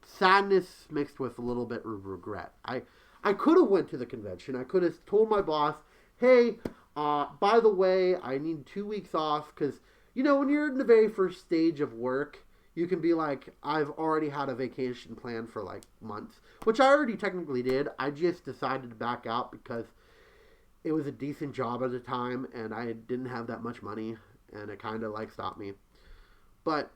sadness mixed with a little bit of regret. I could have went to the convention. I could have told my boss, hey, by the way, I need 2 weeks off because, when you're in the very first stage of work, you can be like, I've already had a vacation planned for like months, which I already technically did. I just decided to back out because it was a decent job at the time and I didn't have that much money and it kind of like stopped me. But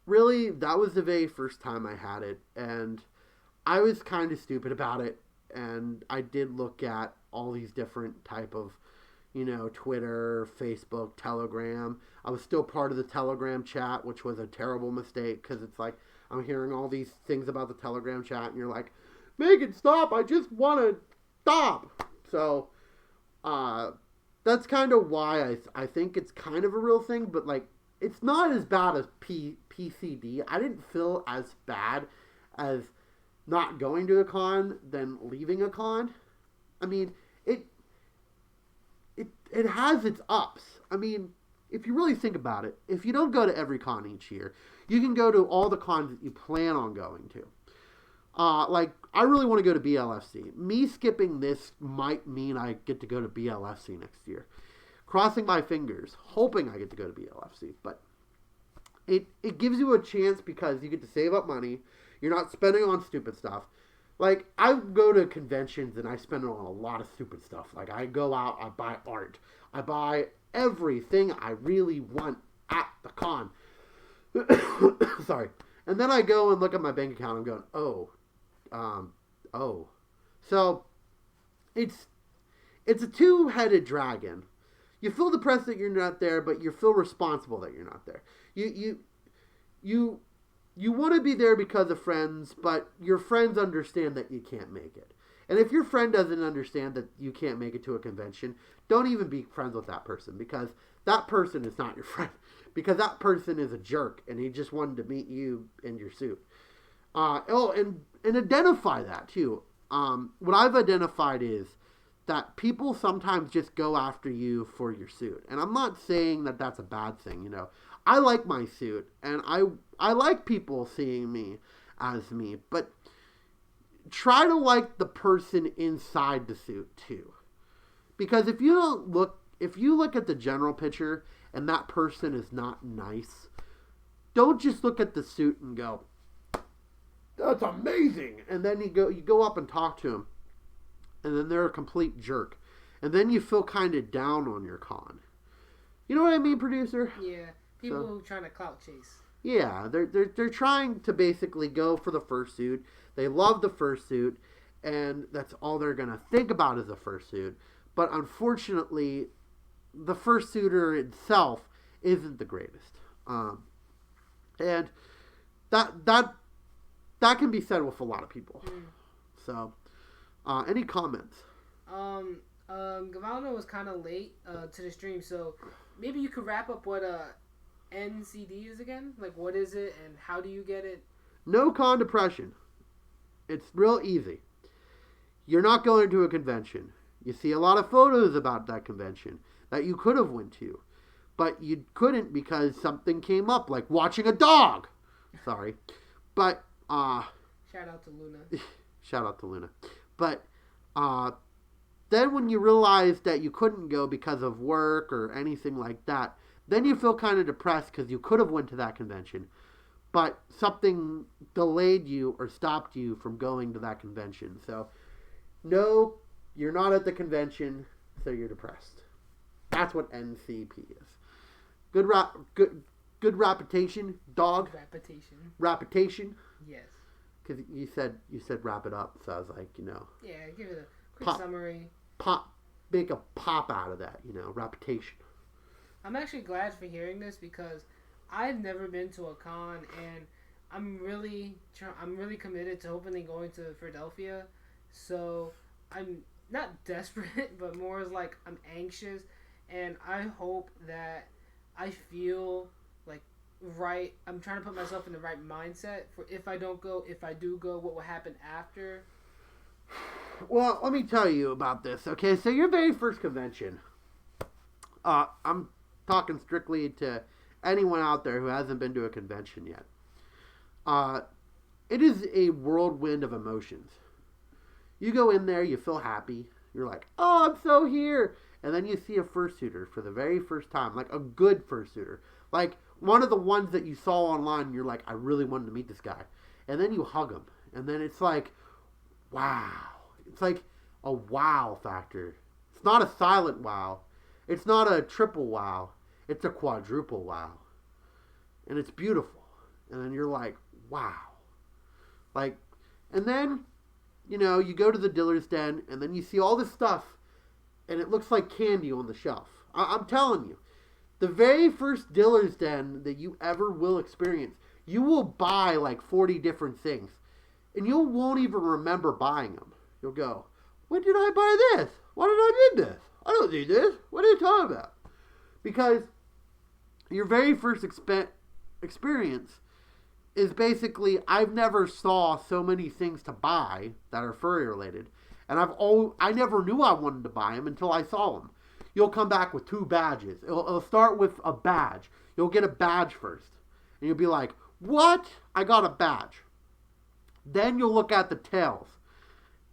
really, that was the very first time I had it, and I was kind of stupid about it, and I did look at all these different type of, Twitter, Facebook, Telegram. I was still part of the Telegram chat, which was a terrible mistake, because it's like, I'm hearing all these things about the Telegram chat, and you're like, make it stop, I just want to stop. So, that's kind of why I think it's kind of a real thing, but like, it's not as bad as PCD. I didn't feel as bad as not going to a con than leaving a con. I mean, it has its ups. I mean, if you really think about it, if you don't go to every con each year, you can go to all the cons that you plan on going to. Like, I really want to go to BLFC. Me skipping this might mean I get to go to BLFC next year. Crossing my fingers, hoping I get to go to BLFC, but it gives you a chance because you get to save up money. You're not spending on stupid stuff. Like, I go to conventions and I spend on a lot of stupid stuff. Like, I go out, I buy art. I buy everything I really want at the con. Sorry. And then I go and look at my bank account and I'm going, oh. So, it's a two-headed dragon. You feel depressed that you're not there, but you feel responsible that you're not there. You want to be there because of friends, but your friends understand that you can't make it. And if your friend doesn't understand that you can't make it to a convention, don't even be friends with that person because that person is not your friend. Because that person is a jerk and he just wanted to meet you in your suit. And identify that too. What I've identified is that people sometimes just go after you for your suit. And I'm not saying that that's a bad thing, I like my suit, and I like people seeing me as me, but try to like the person inside the suit too. Because if you look at the general picture and that person is not nice, don't just look at the suit and go, that's amazing. And then you go up and talk to them. And then they're a complete jerk. And then you feel kind of down on your con. You know what I mean, producer? Yeah. People who are trying to clout chase. Yeah, they're trying to basically go for the fursuit. They love the fursuit, and that's all they're going to think about is the fursuit. But unfortunately, the fursuiter itself isn't the greatest. And that can be said with a lot of people. So, any comments? Gavalno was kind of late to the stream, so maybe you could wrap up what NCD is again? Like, what is it and how do you get it? No con depression. It's real easy. You're not going to a convention. You see a lot of photos about that convention that you could have went to, but you couldn't because something came up, like watching a dog. Sorry. But, shout out to Luna. Shout out to Luna. But, then when you realize that you couldn't go because of work or anything like that, then you feel kind of depressed because you could have went to that convention, but something delayed you or stopped you from going to that convention. So, no, you're not at the convention, so you're depressed. That's what NCP is. Good reputation, dog. Reputation. Yes. Because you said wrap it up, so I was like, Yeah, give it a quick summary. Make a pop out of that, reputation. I'm actually glad for hearing this because I've never been to a con, and I'm really committed to hopefully going to Philadelphia. So I'm not desperate, but more as like I'm anxious, and I hope that I feel like right. I'm trying to put myself in the right mindset for if I don't go, if I do go, what will happen after. Well, let me tell you about this. Okay, so your very first convention. I'm talking strictly to anyone out there who hasn't been to a convention yet. It is a whirlwind of emotions. You go in there, you feel happy. You're like, oh, I'm so here. And then you see a fursuiter for the very first time, like a good fursuiter. Like one of the ones that you saw online, and you're like, I really wanted to meet this guy. And then you hug him. And then it's like, wow. It's like a wow factor. It's not a silent wow. It's not a triple wow. It's a quadruple wow. And it's beautiful. And then you're like, wow. Like, and then, you go to the dealer's den, and then you see all this stuff, and it looks like candy on the shelf. I'm telling you, the very first dealer's den that you ever will experience, you will buy like 40 different things, and you won't even remember buying them. You'll go, when did I buy this? Why did I need this? I don't need this. What are you talking about? Because your very first experience is basically, I've never saw so many things to buy that are furry related, and I never knew I wanted to buy them until I saw them. You'll come back with 2 badges. It'll start with a badge. You'll get a badge first, and you'll be like, what? I got a badge. Then you'll look at the tails,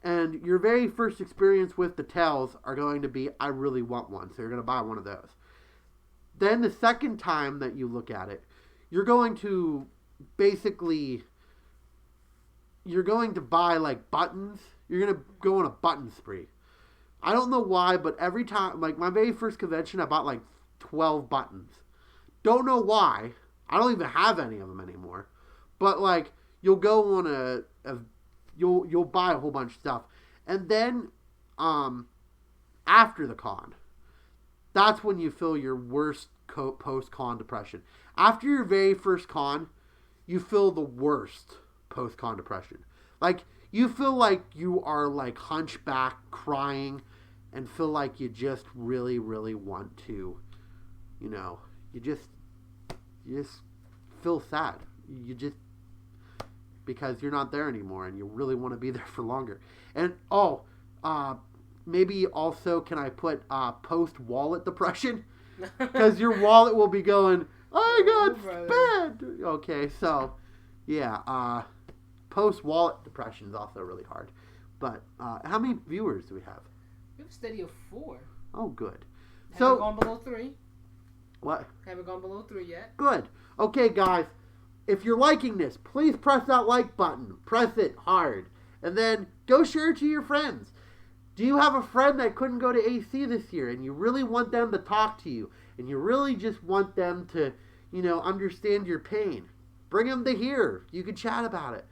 and your very first experience with the tails are going to be, I really want one, so you're going to buy one of those. Then the second time that you look at it, you're going to buy like buttons. You're going to go on a button spree. I don't know why, but every time, like my very first convention, I bought like 12 buttons. Don't know why. I don't even have any of them anymore. But like, you'll go on you'll buy a whole bunch of stuff. And then, after the con, that's when you feel your worst post-con depression. After your very first con, you feel the worst post-con depression. Like, you feel like you are like hunchback crying and feel like you just really, really want to, you just feel sad. Because you're not there anymore and you really want to be there for longer. And, maybe also can I put post-wallet depression? Because your wallet will be going, I got spent. Okay, so, yeah, post-wallet depression is also really hard. But how many viewers do we have? We have a steady of 4. Oh, good. Haven't gone below 3. What? Haven't gone below 3 yet. Good. Okay, guys. If you're liking this, please press that like button. Press it hard. And then go share it to your friends. Do you have a friend that couldn't go to AC this year and you really want them to talk to you and you really just want them to, understand your pain? Bring them to here. You can chat about it.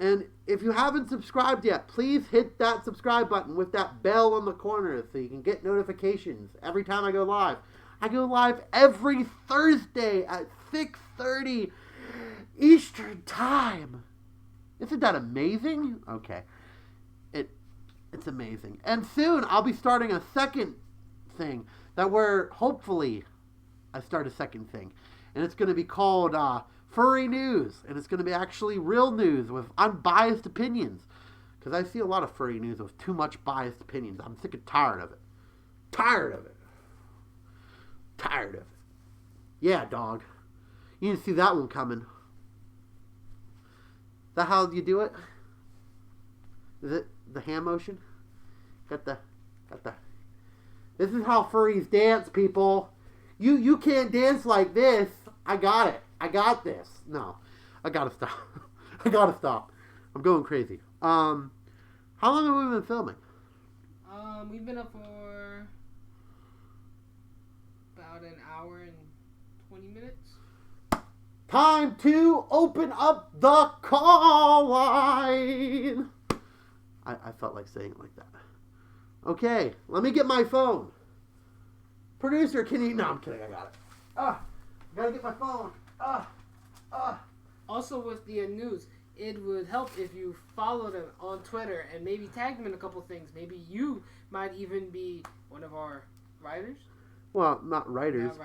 And if you haven't subscribed yet, please hit that subscribe button with that bell on the corner so you can get notifications every time I go live. I go live every Thursday at 6:30 Eastern Time. Isn't that amazing? Okay. It's amazing. And soon I'll be starting a second thing hopefully I start a second thing. And it's going to be called Furry News. And it's going to be actually real news with unbiased opinions. Because I see a lot of furry news with too much biased opinions. I'm sick and tired of it. Tired of it. Yeah, dog. You didn't see that one coming. Is that how you do it? Is it the hand motion? Got the. This is how furries dance, people. You can't dance like this. I got it. I got this. No, I gotta stop. I gotta stop. I'm going crazy. How long have we been filming? We've been up for about an hour and 20 minutes. Time to open up the call line. I felt like saying it like that. Okay, let me get my phone. Producer, can you... No, I'm kidding. I got it. Gotta get my phone. Also, with the news, it would help if you followed them on Twitter and maybe tagged them in a couple things. Maybe you might even be one of our writers. Well, not writers,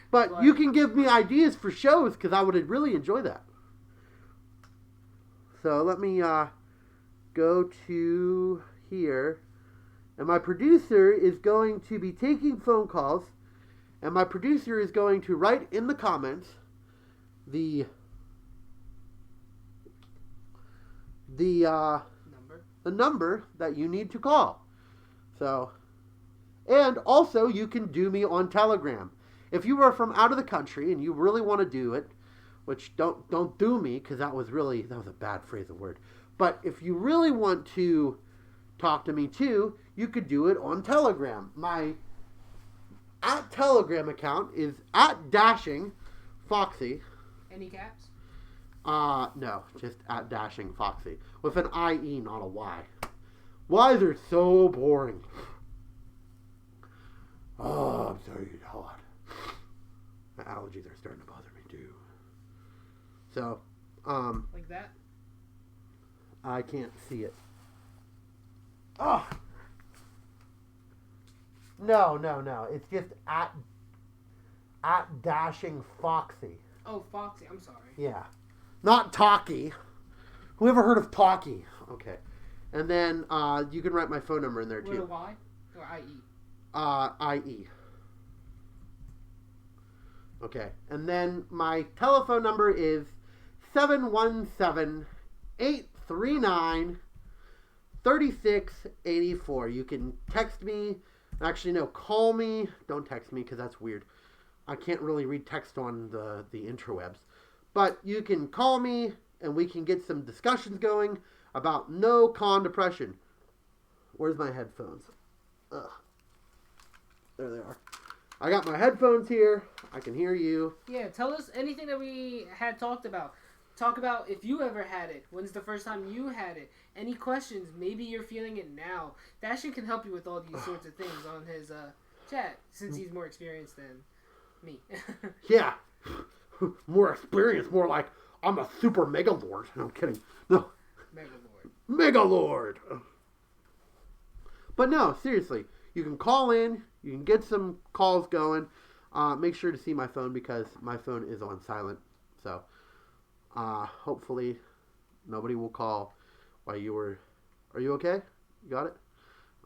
but you can give me ideas for shows because I would really enjoy that. So let me go to here. And my producer is going to be taking phone calls. And my producer is going to write in the comments the number that you need to call. So, and also you can do me on Telegram. If you are from out of the country and you really want to do it, which don't do me because that was a bad phrase of word. But if you really want to talk to me too, you could do it on Telegram. My @Telegram account is @dashingfoxie. Any caps? No, just @dashingfoxie with an IE, not a Y. Y's are so boring. Oh, I'm sorry, it's hot. My allergies are starting to bother me too. So, like that? I can't see it. Oh. No. It's just @dashingfoxie. Oh, Foxie. I'm sorry. Yeah. Not Talkie. Whoever heard of Talkie? Okay. And then you can write my phone number in there too. With a Y or IE? IE. Okay. And then my telephone number is 717-839-3684. You can text me. Actually, no, call me. Don't text me because that's weird. I can't really read text on the interwebs. But you can call me and we can get some discussions going about no con depression. Where's my headphones? Ugh. There they are. I got my headphones here. I can hear you. Yeah, tell us anything that we had talked about. Talk about if you ever had it. When's the first time you had it? Any questions? Maybe you're feeling it now. Dashin can help you with all these sorts of things on his chat since he's more experienced than me. Yeah. More experience. More like I'm a super megalord. No, I'm kidding. No. Megalord. But no, seriously. You can call in. You can get some calls going. Make sure to see my phone because my phone is on silent. So, hopefully, nobody will call while you were... Are you okay? You got it?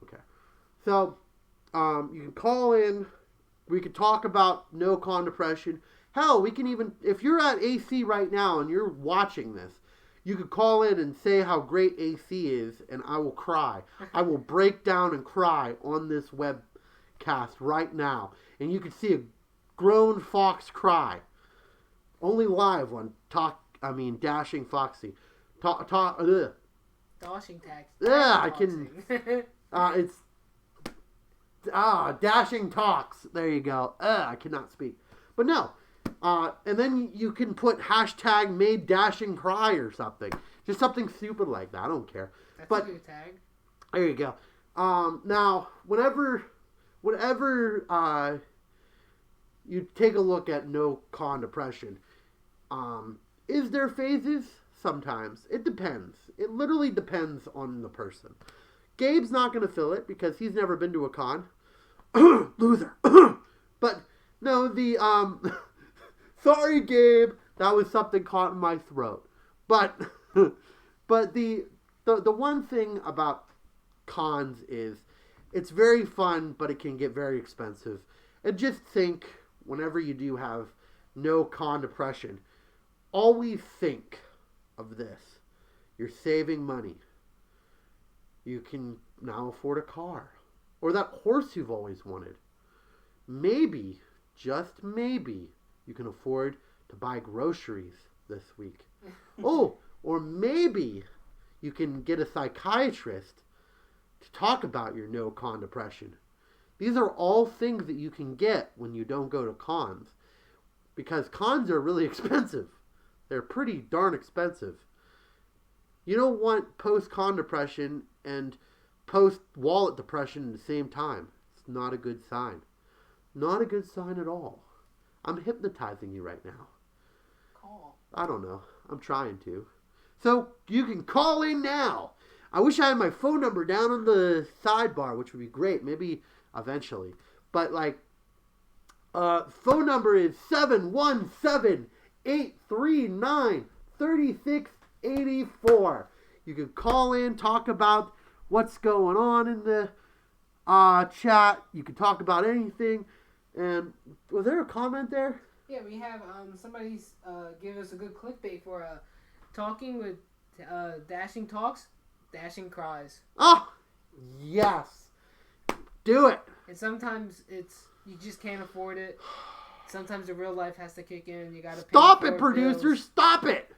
Okay. So, you can call in. We could talk about no con depression. Hell, we can even... If you're at AC right now and you're watching this, you could call in and say how great AC is, and I will cry. I will break down and cry on this webcast right now. And you can see a grown fox cry. Only live on Dashing Foxie. Dashing tax. Yeah, I can... it's... Dashing Talks. There you go. I cannot speak. But no. And then you can put hashtag made Dashing cry or something. Just something stupid like that. I don't care. That's a good tag. There you go. Now, whenever you take a look at no con depression, is there phases? Sometimes. It depends. It literally depends on the person. Gabe's not going to feel it because he's never been to a con. Loser. But, no, sorry, Gabe. That was something caught in my throat. But the one thing about cons is it's very fun, but it can get very expensive. And just think, whenever you do have no con depression, always think of this. You're saving money. You can now afford a car. Or that horse you've always wanted. Maybe, just maybe, you can afford to buy groceries this week. Oh, or maybe you can get a psychiatrist to talk about your no-con depression. These are all things that you can get when you don't go to cons. Because cons are really expensive. They're pretty darn expensive. You don't want post-con depression and post-wallet depression at the same time. It's not a good sign. Not a good sign at all. I'm hypnotizing you right now. Call. I don't know. I'm trying to. So you can call in now. I wish I had my phone number down on the sidebar, which would be great. Maybe eventually. But phone number is 717-839-3684. You can call in, talk about what's going on in the chat. You can talk about anything. And was there a comment there? Yeah, we have somebody's give us a good clickbait for talking with Dashing Talks, Dashing Cries. Oh, yes. Do it. And sometimes you just can't afford it. Sometimes the real life has to kick in. You gotta pay. Stop it, producer. Stop it.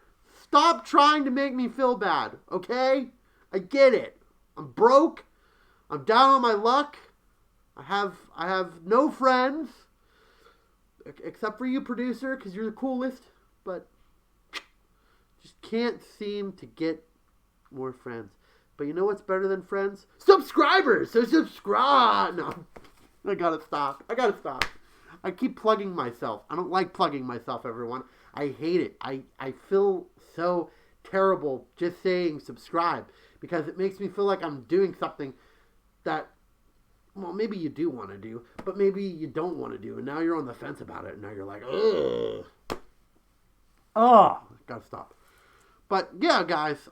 Stop trying to make me feel bad. Okay? I get it. I'm broke. I'm down on my luck. I have no friends except for you, producer, because you're the coolest. But just can't seem to get more friends. But you know what's better than friends? Subscribers. So subscribe. No, I gotta stop. I keep plugging myself. I don't like plugging myself, everyone. I hate it. I feel so terrible just saying subscribe because it makes me feel like I'm doing something that, well, maybe you do want to do, but maybe you don't want to do, and now you're on the fence about it, and now you're like, ugh. Oh, gotta stop. But yeah, guys,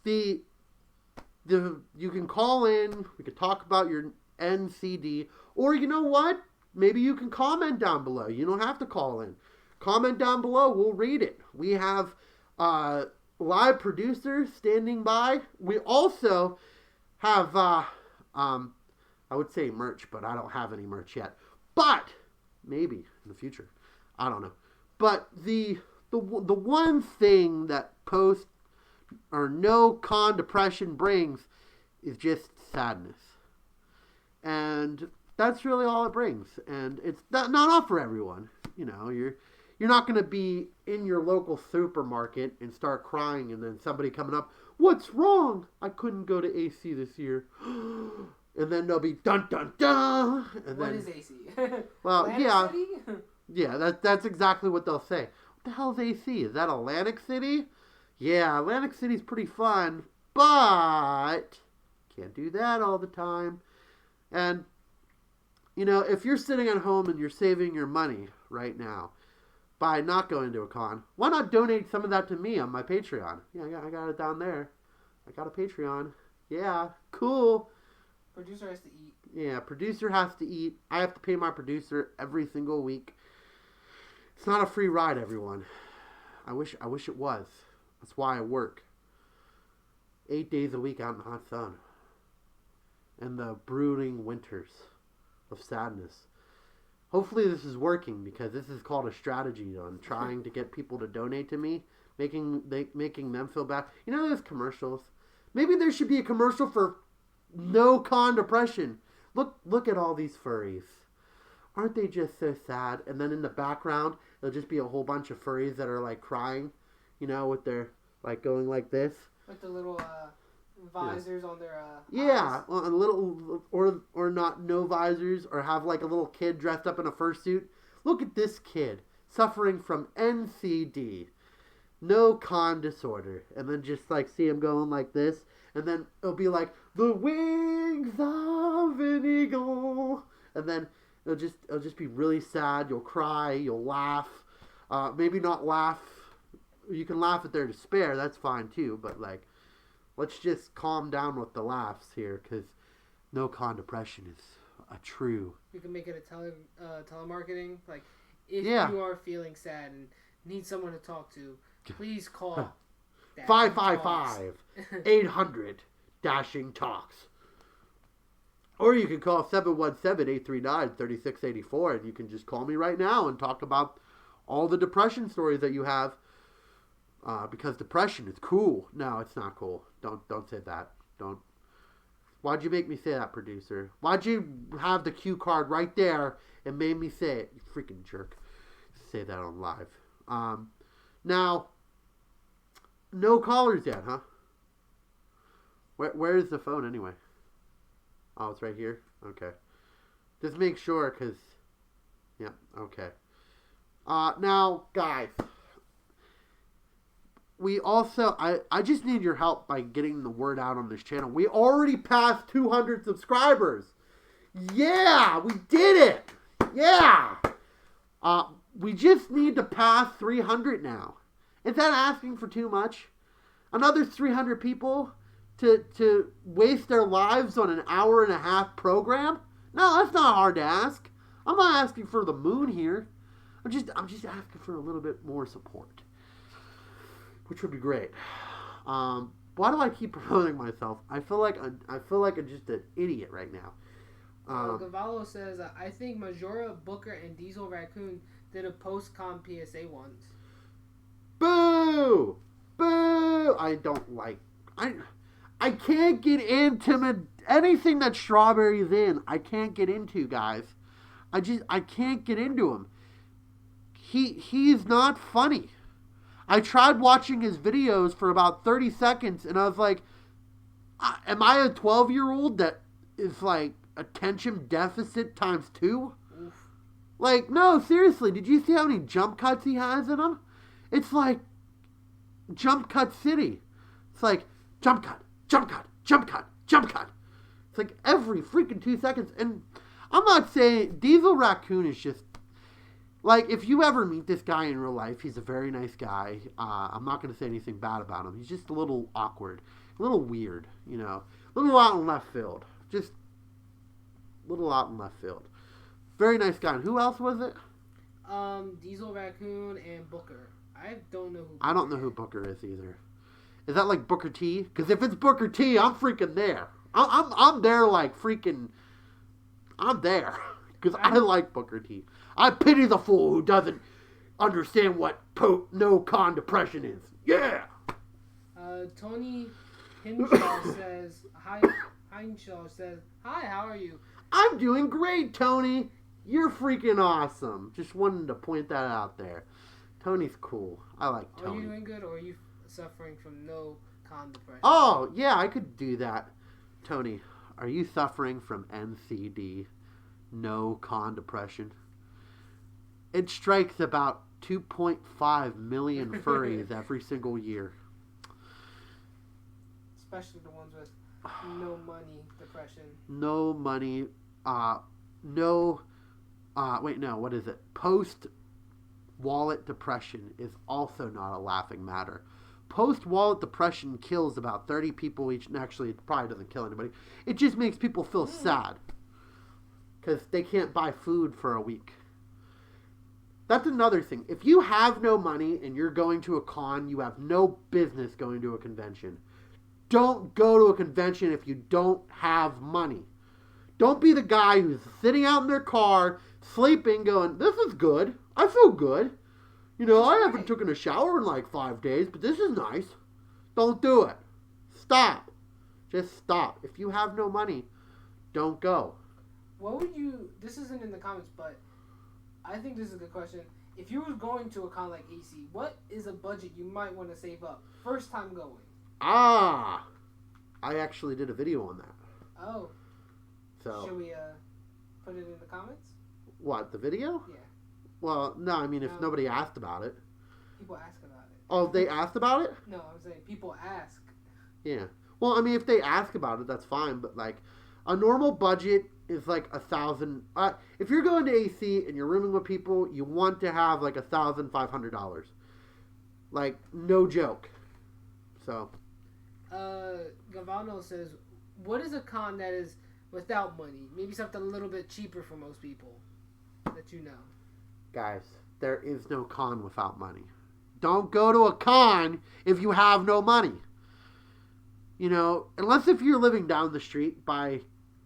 you can call in. We could talk about your NCD, or you know what? Maybe you can comment down below. You don't have to call in. Comment down below. We'll read it. We have live producers standing by. We also have, I would say merch, but I don't have any merch yet. But maybe in the future. I don't know. But the one thing that post or no con depression brings is just sadness. And that's really all it brings. And it's not for everyone. You know, you're not going to be in your local supermarket and start crying and then somebody coming up, what's wrong? I couldn't go to AC this year. And then they'll be dun dun dun. And what then, is AC? Well, Atlantic yeah. City? Yeah, that's exactly what they'll say. What the hell is AC? Is that Atlantic City? Yeah, Atlantic City's pretty fun, but can't do that all the time. And, you know, if you're sitting at home and you're saving your money right now by not going to a con, why not donate some of that to me on my Patreon? Yeah, I got it down there. I got a Patreon. Yeah, cool. Producer has to eat. Yeah, producer has to eat. I have to pay my producer every single week. It's not a free ride, everyone. I wish it was. That's why I work 8 days a week out in the hot sun. And the brooding winters of sadness. Hopefully this is working because this is called a strategy on trying to get people to donate to me, making them feel bad. You know those commercials? Maybe there should be a commercial for no con depression. Look at all these furries. Aren't they just so sad? And then in the background, there'll just be a whole bunch of furries that are like crying, you know, with their like going like this. With the little visors on their yeah, eyes. a little or not no visors, or have like a little kid dressed up in a fursuit. Look at this kid suffering from NCD, no con disorder, and then just like see him going like this, and then it'll be like the wings of an eagle, and then it'll just be really sad. You'll cry, you'll laugh, maybe not laugh. You can laugh at their despair, that's fine too, but like, let's just calm down with the laughs here, because no con depression is a true. You can make it a telemarketing. Like, if you are feeling sad and need someone to talk to, please call 555-800 Dashing Talks. Or you can call 717-839-3684, and you can just call me right now and talk about all the depression stories that you have. Because depression is cool. No, it's not cool. Don't say that. Don't. Why'd you make me say that, producer? Why'd you have the cue card right there and made me say it? You freaking jerk. Say that on live. Now, no callers yet, huh? Where is the phone anyway? Oh, it's right here? Okay. Just make sure, because... Yeah, okay. Now, guys... We also, I just need your help by getting the word out on this channel. We already passed 200 subscribers. Yeah, we did it. Yeah. We just need to pass 300 now. Is that asking for too much? Another 300 people to waste their lives on an hour and a half program? No, that's not hard to ask. I'm not asking for the moon here. I'm just asking for a little bit more support, which would be great. Why do I keep promoting myself? I feel like I'm just an idiot right now. Gavallo says, I think Majora, Booker, and Diesel Raccoon did a post-con PSA once. Boo! Boo! I don't like... I can't get into anything that Strawberry's in. I can't get into, guys. I can't get into him. He's not funny. I tried watching his videos for about 30 seconds, and I was like, am I a 12-year-old that is like attention deficit times 2? Oof. Like, no, seriously, did you see how many jump cuts he has in him? It's like jump cut city. It's like jump cut, jump cut, jump cut, jump cut. It's like every freaking 2 seconds. And I'm not saying Diesel Raccoon is just... Like, if you ever meet this guy in real life, he's a very nice guy. I'm not going to say anything bad about him. He's just a little awkward. A little weird, you know. A little out in left field. Just a little out in left field. Very nice guy. And who else was it? Diesel Raccoon and Booker. I don't know who Booker I don't know who Booker is either. Is that like Booker T? Because if it's Booker T, I'm freaking there. I'm there like freaking... I'm there. Because I like Booker T. I pity the fool who doesn't understand what no-con depression is. Yeah! Tony Hinshaw says, hi, how are you? I'm doing great, Tony. You're freaking awesome. Just wanted to point that out there. Tony's cool. I like Tony. Are you doing good, or are you suffering from no-con depression? Oh, yeah, I could do that. Tony, are you suffering from NCD? No-con depression? It strikes about 2.5 million furries every single year. Especially the ones with no money depression. No money. What is it? Post-wallet depression is also not a laughing matter. Post-wallet depression kills about 30 people each. And actually, it probably doesn't kill anybody. It just makes people feel sad. Because they can't buy food for a week. That's another thing. If you have no money and you're going to a con, you have no business going to a convention. Don't go to a convention if you don't have money. Don't be the guy who's sitting out in their car, sleeping, going, this is good. I feel good. You know, I haven't taken a shower in like 5 days, but this is nice. Don't do it. Stop. Just stop. If you have no money, don't go. What would you... This isn't in the comments, but... I think this is a good question. If you were going to a con like AC, what is a budget you might want to save up? First time going. I actually did a video on that. Oh. So. Should we put it in the comments? What, the video? Yeah. Well, no, I mean, if nobody asked about it. People ask about it. Oh, they asked about it? No, I'm saying people ask. Yeah. Well, I mean, if they ask about it, that's fine. But, like, a normal budget is like $1,000. If you're going to AC and you're rooming with people, you want to have like $1,500. Like, no joke. So. Gavano says, what is a con that is without money? Maybe something a little bit cheaper for most people that you know. Guys, there is no con without money. Don't go to a con if you have no money. You know, unless if you're living down the street by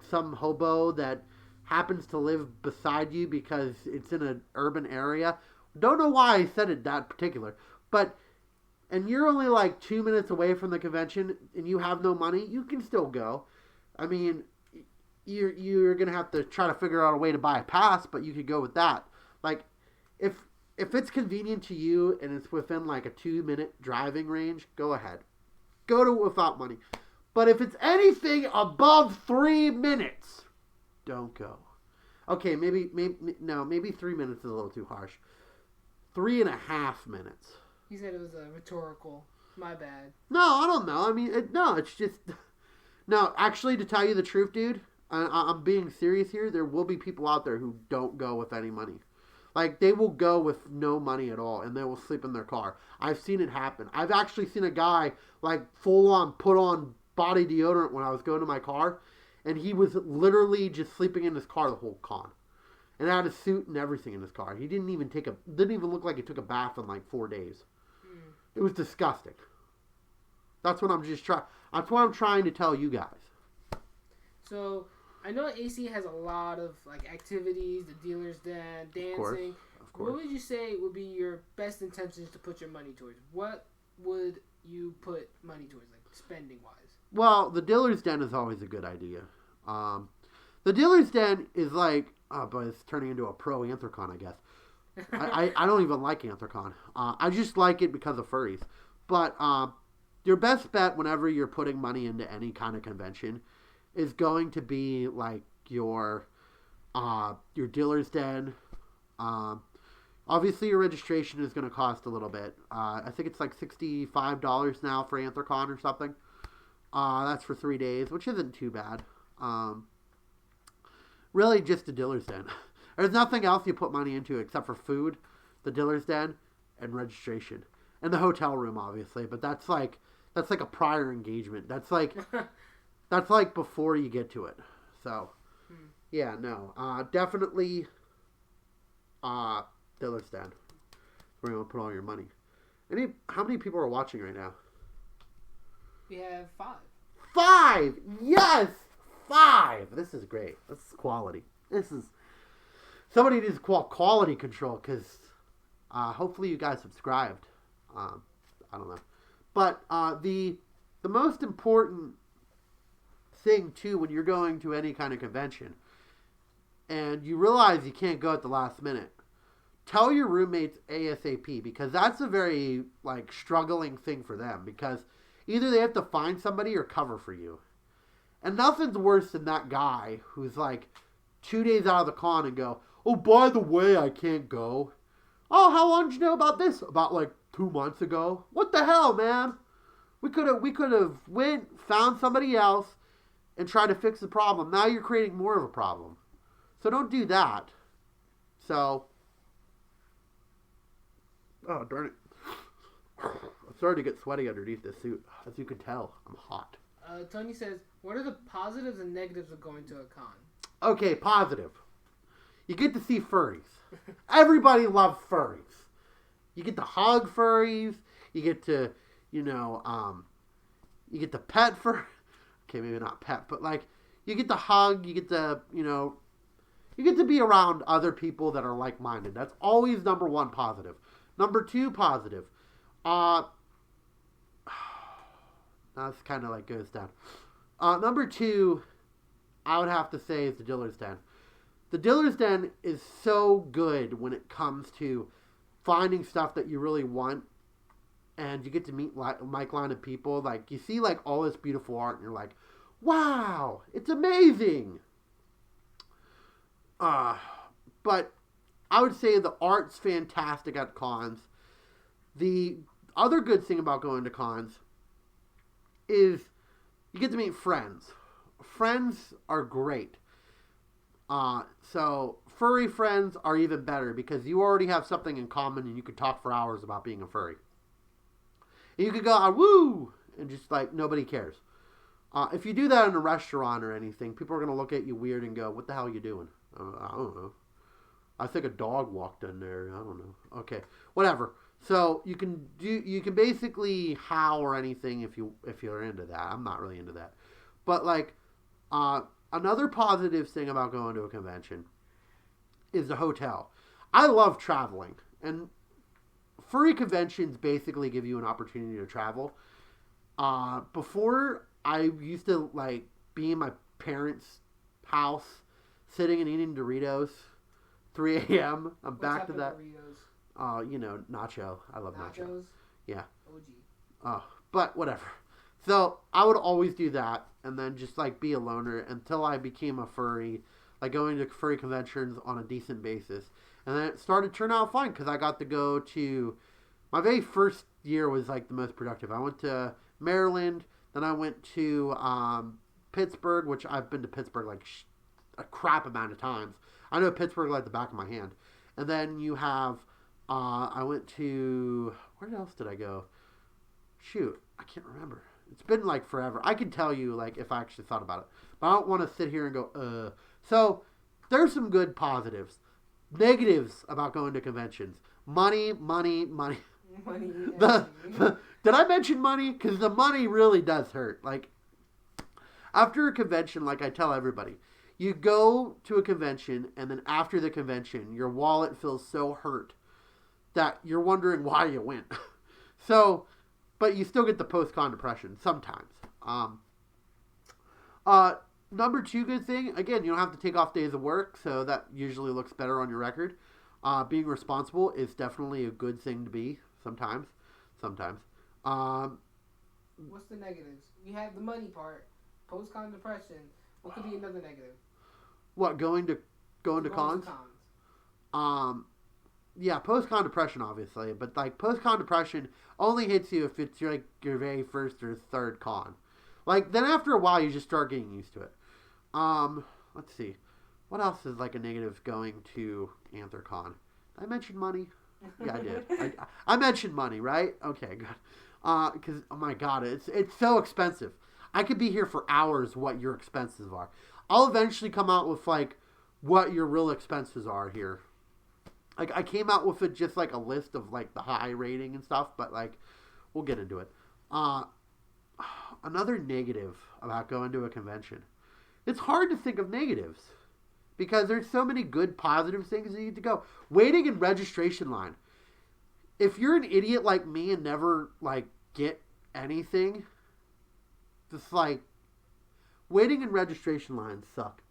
some hobo that happens to live beside you because it's in an urban area. Don't know why I said it that particular, but and you're only like 2 minutes away from the convention and you have no money, you can still go. I mean, you're gonna have to try to figure out a way to buy a pass, but you could go with that. Like, if if it's convenient to you and it's within like a 2 minute driving range, go ahead. Go to it without money. But if it's anything above 3 minutes, don't go. Okay, maybe 3 minutes is a little too harsh. 3.5 minutes. He said it was a rhetorical. My bad. No, I don't know. I mean, it's just no. Actually, to tell you the truth, dude, I'm being serious here. There will be people out there who don't go with any money. Like, they will go with no money at all, and they will sleep in their car. I've seen it happen. I've actually seen a guy, like, full on put on body deodorant when I was going to my car, and he was literally just sleeping in his car the whole con. And had a suit and everything in his car. He didn't even look like he took a bath in like 4 days. Mm. It was disgusting. That's what That's what I'm trying to tell you guys. So I know AC has a lot of like activities, the dealer's den, dancing. Of course. What would you say would be your best intentions to put your money towards? What would you put money towards, like spending wise? Well, the dealer's den is always a good idea. The dealer's den is like, but it's turning into a pro Anthrocon, I guess. I don't even like Anthrocon. I just like it because of furries. But your best bet whenever you're putting money into any kind of convention is going to be like your dealer's den. Obviously, your registration is going to cost a little bit. I think it's like $65 now for Anthrocon or something. That's for 3 days, which isn't too bad. Really, just the dealer's den. There's nothing else you put money into except for food, the dealer's den, and registration, and the hotel room, obviously. But that's like a prior engagement. That's like before you get to it. So, yeah, no, definitely, dealer's den. Where you want to put all your money. How many people are watching right now? We have 5. 5! Yes! 5! This is great. This is quality. Somebody needs to call quality control because hopefully you guys subscribed. I don't know. But the most important thing, too, when you're going to any kind of convention and you realize you can't go at the last minute, tell your roommates ASAP, because that's a very like struggling thing for them, because either they have to find somebody or cover for you. And nothing's worse than that guy who's like 2 days out of the con and go, oh, by the way, I can't go. Oh, how long did you know about this? About like 2 months ago. What the hell, man? We could have found somebody else and tried to fix the problem. Now you're creating more of a problem. So don't do that. So, oh, darn it. I'm starting to get sweaty underneath this suit. As you can tell, I'm hot. Tony says, what are the positives and negatives of going to a con? Okay, positive. You get to see furries. Everybody loves furries. You get to hug furries. You get to, you get to pet fur. Okay, maybe not pet, but like, you get to hug. You get to, you get to be around other people that are like-minded. That's always number 1 positive. Number 2 positive. That's kind of like goes down. Number 2, I would have to say, is the dealer's den. The dealer's den is so good when it comes to finding stuff that you really want, and you get to meet like-minded people. Like, you see like all this beautiful art, and you're like, wow, it's amazing. But I would say the art's fantastic at cons. The other good thing about going to cons is you get to meet friends. Friends are great. So furry friends are even better because you already have something in common and you could talk for hours about being a furry. And you could go, woo, and just like nobody cares. If you do that in a restaurant or anything, people are going to look at you weird and go, what the hell are you doing? I don't know. I think a dog walked in there. I don't know. Okay, whatever. So you can basically howl or anything if you're into that. I'm not really into that, but like another positive thing about going to a convention is the hotel. I love traveling, and furry conventions basically give you an opportunity to travel. Before I used to like be in my parents' house, sitting and eating Doritos, 3 a.m. I'm What back type to of that. Doritos? Nacho. I love nacho. Nachos? Yeah. OG. But whatever. So I would always do that, and then just like be a loner until I became a furry, like going to furry conventions on a decent basis, and then it started to turn out fine because I got to go to. My very first year was like the most productive. I went to Maryland, then I went to Pittsburgh, which I've been to Pittsburgh like a crap amount of times. I know Pittsburgh like the back of my hand. And then you have, I went to, where else did I go? Shoot, I can't remember. It's been like forever. I can tell you like if I actually thought about it. But I don't want to sit here and go, So there's some good positives. Negatives about going to conventions. Money. Money. Did I mention money? Because the money really does hurt. Like, after a convention, like I tell everybody, you go to a convention, and then after the convention, your wallet feels so hurt that you're wondering why you went. So, but you still get the post-con depression sometimes. Number two good thing, again, you don't have to take off days of work, so that usually looks better on your record. Being responsible is definitely a good thing to be sometimes. What's the negatives? We have the money part, post-con depression. What could be another negative? What, going to cons? Yeah, post-con depression, obviously, but like post-con depression only hits you if it's like your very first or third con. Like then after a while, you just start getting used to it. Let's see, what else is like a negative going to AntherCon? Did I mention money? Yeah, I did. I mentioned money, right? Okay, good. Because oh my god, it's so expensive. I could be here for hours. What your expenses are? I'll eventually come out with like what your real expenses are here. Like I came out with it just like a list of like the high rating and stuff, but like we'll get into it. Another negative about going to a convention. It's hard to think of negatives because there's so many good positive things that you need to go. Waiting in registration line. If you're an idiot like me and never like get anything, just like waiting in registration lines suck.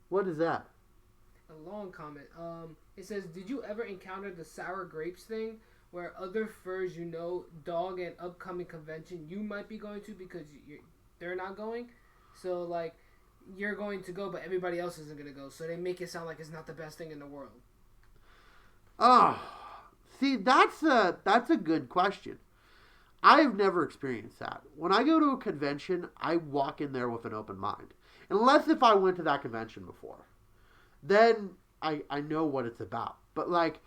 What is that? A long comment. It says, did you ever encounter the sour grapes thing where other furs dog an upcoming convention you might be going to because they're not going? So like you're going to go but everybody else isn't going to go. So they make it sound like it's not the best thing in the world. Oh, see, that's a good question. I've never experienced that. When I go to a convention, I walk in there with an open mind. Unless if I went to that convention before. Then I know what it's about. But like,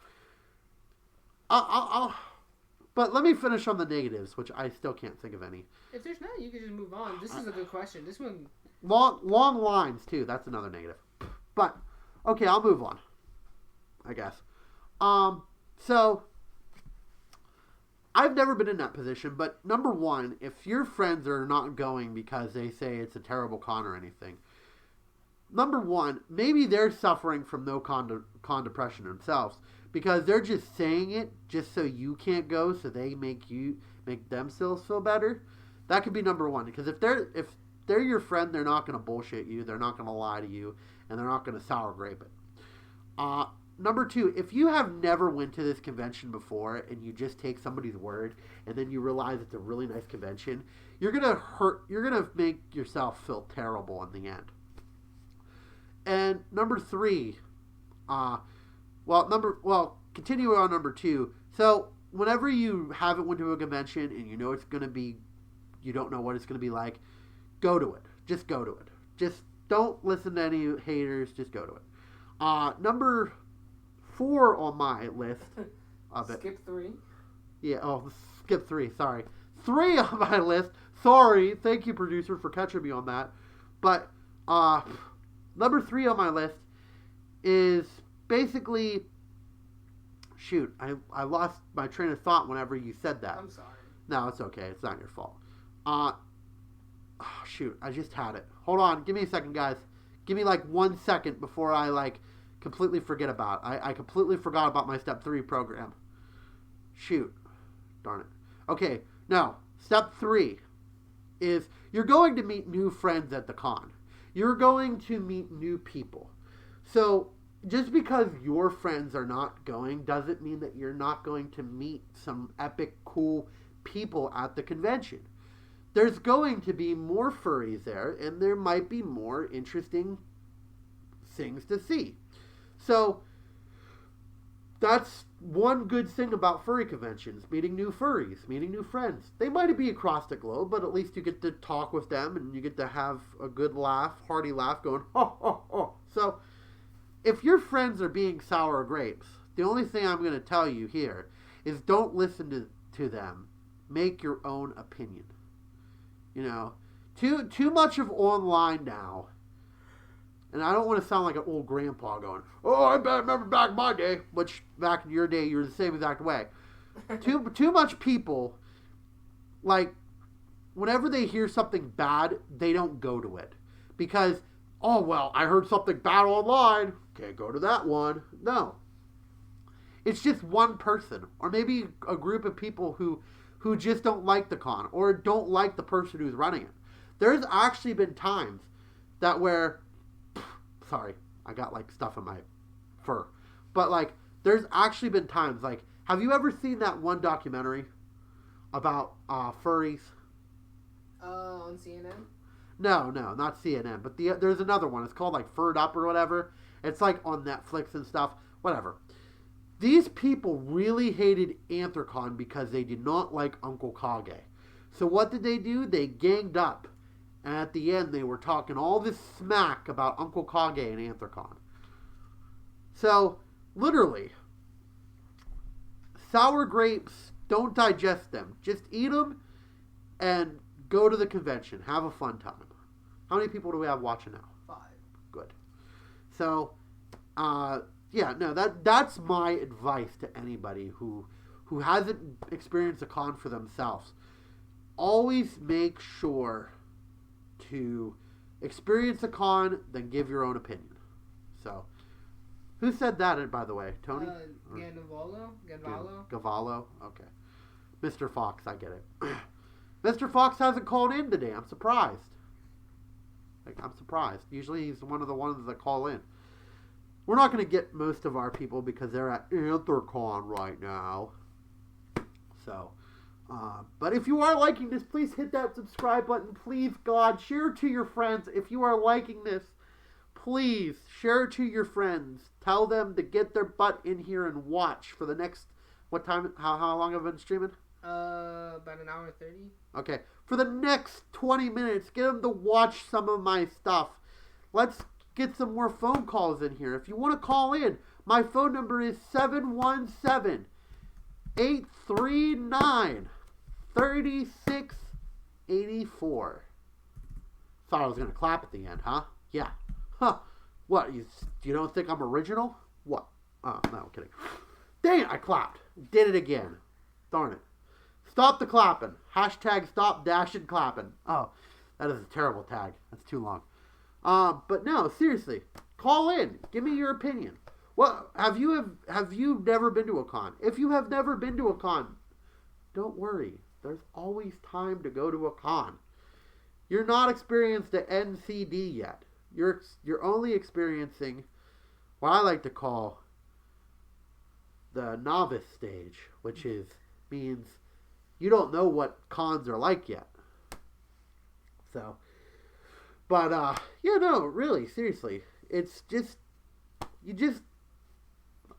but let me finish on the negatives, which I still can't think of any. If there's not, you can just move on. This is a good question. This one... Long lines, too. That's another negative. But, okay, I'll move on, I guess. So, I've never been in that position, but number one, if your friends are not going because they say it's a terrible con or anything, number one, maybe they're suffering from no con depression themselves because they're just saying it just so you can't go, so they make themselves feel better. That could be number one, because if they're your friend, they're not going to bullshit you, they're not going to lie to you, and they're not going to sour grape it. Number two, if you have never went to this convention before and you just take somebody's word and then you realize it's a really nice convention, you're going to make yourself feel terrible in the end. And number three, continue on number two. So whenever you haven't went to a convention and you know it's going to be, you don't know what it's going to be like, go to it. Just go to it. Just don't listen to any haters. Just go to it. Number 4 on my list of it. Skip 3. Yeah, skip 3, sorry. 3 on my list. Sorry, thank you, producer, for catching me on that. But, number 3 on my list is basically shoot, I lost my train of thought whenever you said that. I'm sorry. No, it's okay. It's not your fault. Oh, shoot, I just had it. Hold on. Give me a second, guys. Give me like 1 second before I like completely forget about it. I completely forgot about my step 3 program. Shoot. Darn it. Okay, now, step 3 is you're going to meet new friends at the con. You're going to meet new people. So just because your friends are not going doesn't mean that you're not going to meet some epic, cool people at the convention. There's going to be more furries there, and there might be more interesting things to see. So that's one good thing about furry conventions, meeting new furries, meeting new friends. They might be across the globe, but at least you get to talk with them, and you get to have a good laugh, hearty laugh going, ho, ho, ho. So if your friends are being sour grapes, the only thing I'm going to tell you here is don't listen to them. Make your own opinion. You know, too much of online now. And I don't want to sound like an old grandpa going, oh, I remember back in my day, which back in your day, you're the same exact way. Too much people, like, whenever they hear something bad, they don't go to it. Because, oh, well, I heard something bad online. Can't go to that one. No. It's just one person. Or maybe a group of people who just don't like the con. Or don't like the person who's running it. There's actually been times that where... Sorry, I got, like, stuff in my fur. But, like, there's actually been times, like... Have you ever seen that one documentary about furries? On CNN? No, not CNN. But there's another one. It's called, like, Furred Up or whatever. It's, like, on Netflix and stuff. Whatever. These people really hated Anthrocon because they did not like Uncle Kage. So what did they do? They ganged up. And at the end, they were talking all this smack about Uncle Kage and Anthrocon. So, literally, sour grapes, don't digest them. Just eat them and go to the convention. Have a fun time. How many people do we have watching now? 5. Good. So, yeah, no, that's my advice to anybody who hasn't experienced a con for themselves. Always make sure to experience a con, then give your own opinion. So, who said that, by the way? Tony? Gavallo? Okay. Mr. Fox, I get it. Mr. Fox hasn't called in today. I'm surprised. I'm surprised. Usually he's one of the ones that call in. We're not going to get most of our people because they're at Anthrocon right now. So, but if you are liking this, please hit that subscribe button. Please, God, share it to your friends. If you are liking this, please share it to your friends. Tell them to get their butt in here and watch for the next, what time, how long have I been streaming? About an hour 30. Okay. For the next 20 minutes, get them to watch some of my stuff. Let's get some more phone calls in here. If you want to call in, my phone number is 717-839-3684. Thought I was going to clap at the end, huh? Yeah. Huh. What, you don't think I'm original? What? Oh, no, I'm kidding. Dang it, I clapped. Did it again. Darn it. Stop the clapping. Hashtag stop dashing clapping. Oh, that is a terrible tag. That's too long. But no, seriously. Call in. Give me your opinion. Well, have you never been to a con? If you have never been to a con, don't worry. There's always time to go to a con. You're not experienced the NCD yet. You're only experiencing what I like to call the novice stage, which means you don't know what cons are like yet. So, but yeah, no, really, seriously, it's just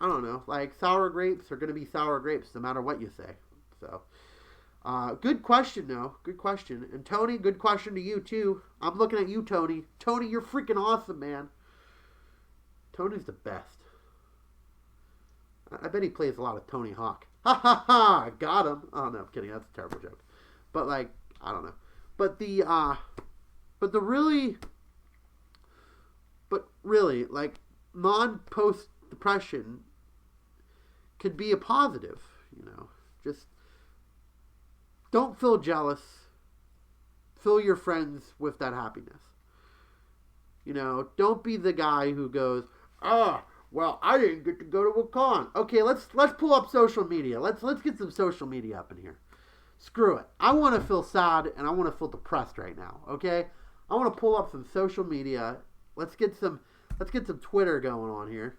I don't know, like sour grapes are gonna be sour grapes no matter what you say. So, good question, though. Good question. And Tony, good question to you, too. I'm looking at you, Tony. Tony, you're freaking awesome, man. Tony's the best. I bet he plays a lot of Tony Hawk. Ha ha ha! I got him. Oh, no, I'm kidding. That's a terrible joke. But, like, I don't know. But really, like, non-post-depression could be a positive, you know. Just don't feel jealous. Fill your friends with that happiness. You know, don't be the guy who goes, well, I didn't get to go to a con. Okay, let's pull up social media. Let's get some social media up in here. Screw it. I want to feel sad and I want to feel depressed right now. Okay, I want to pull up some social media. Let's get some Twitter going on here,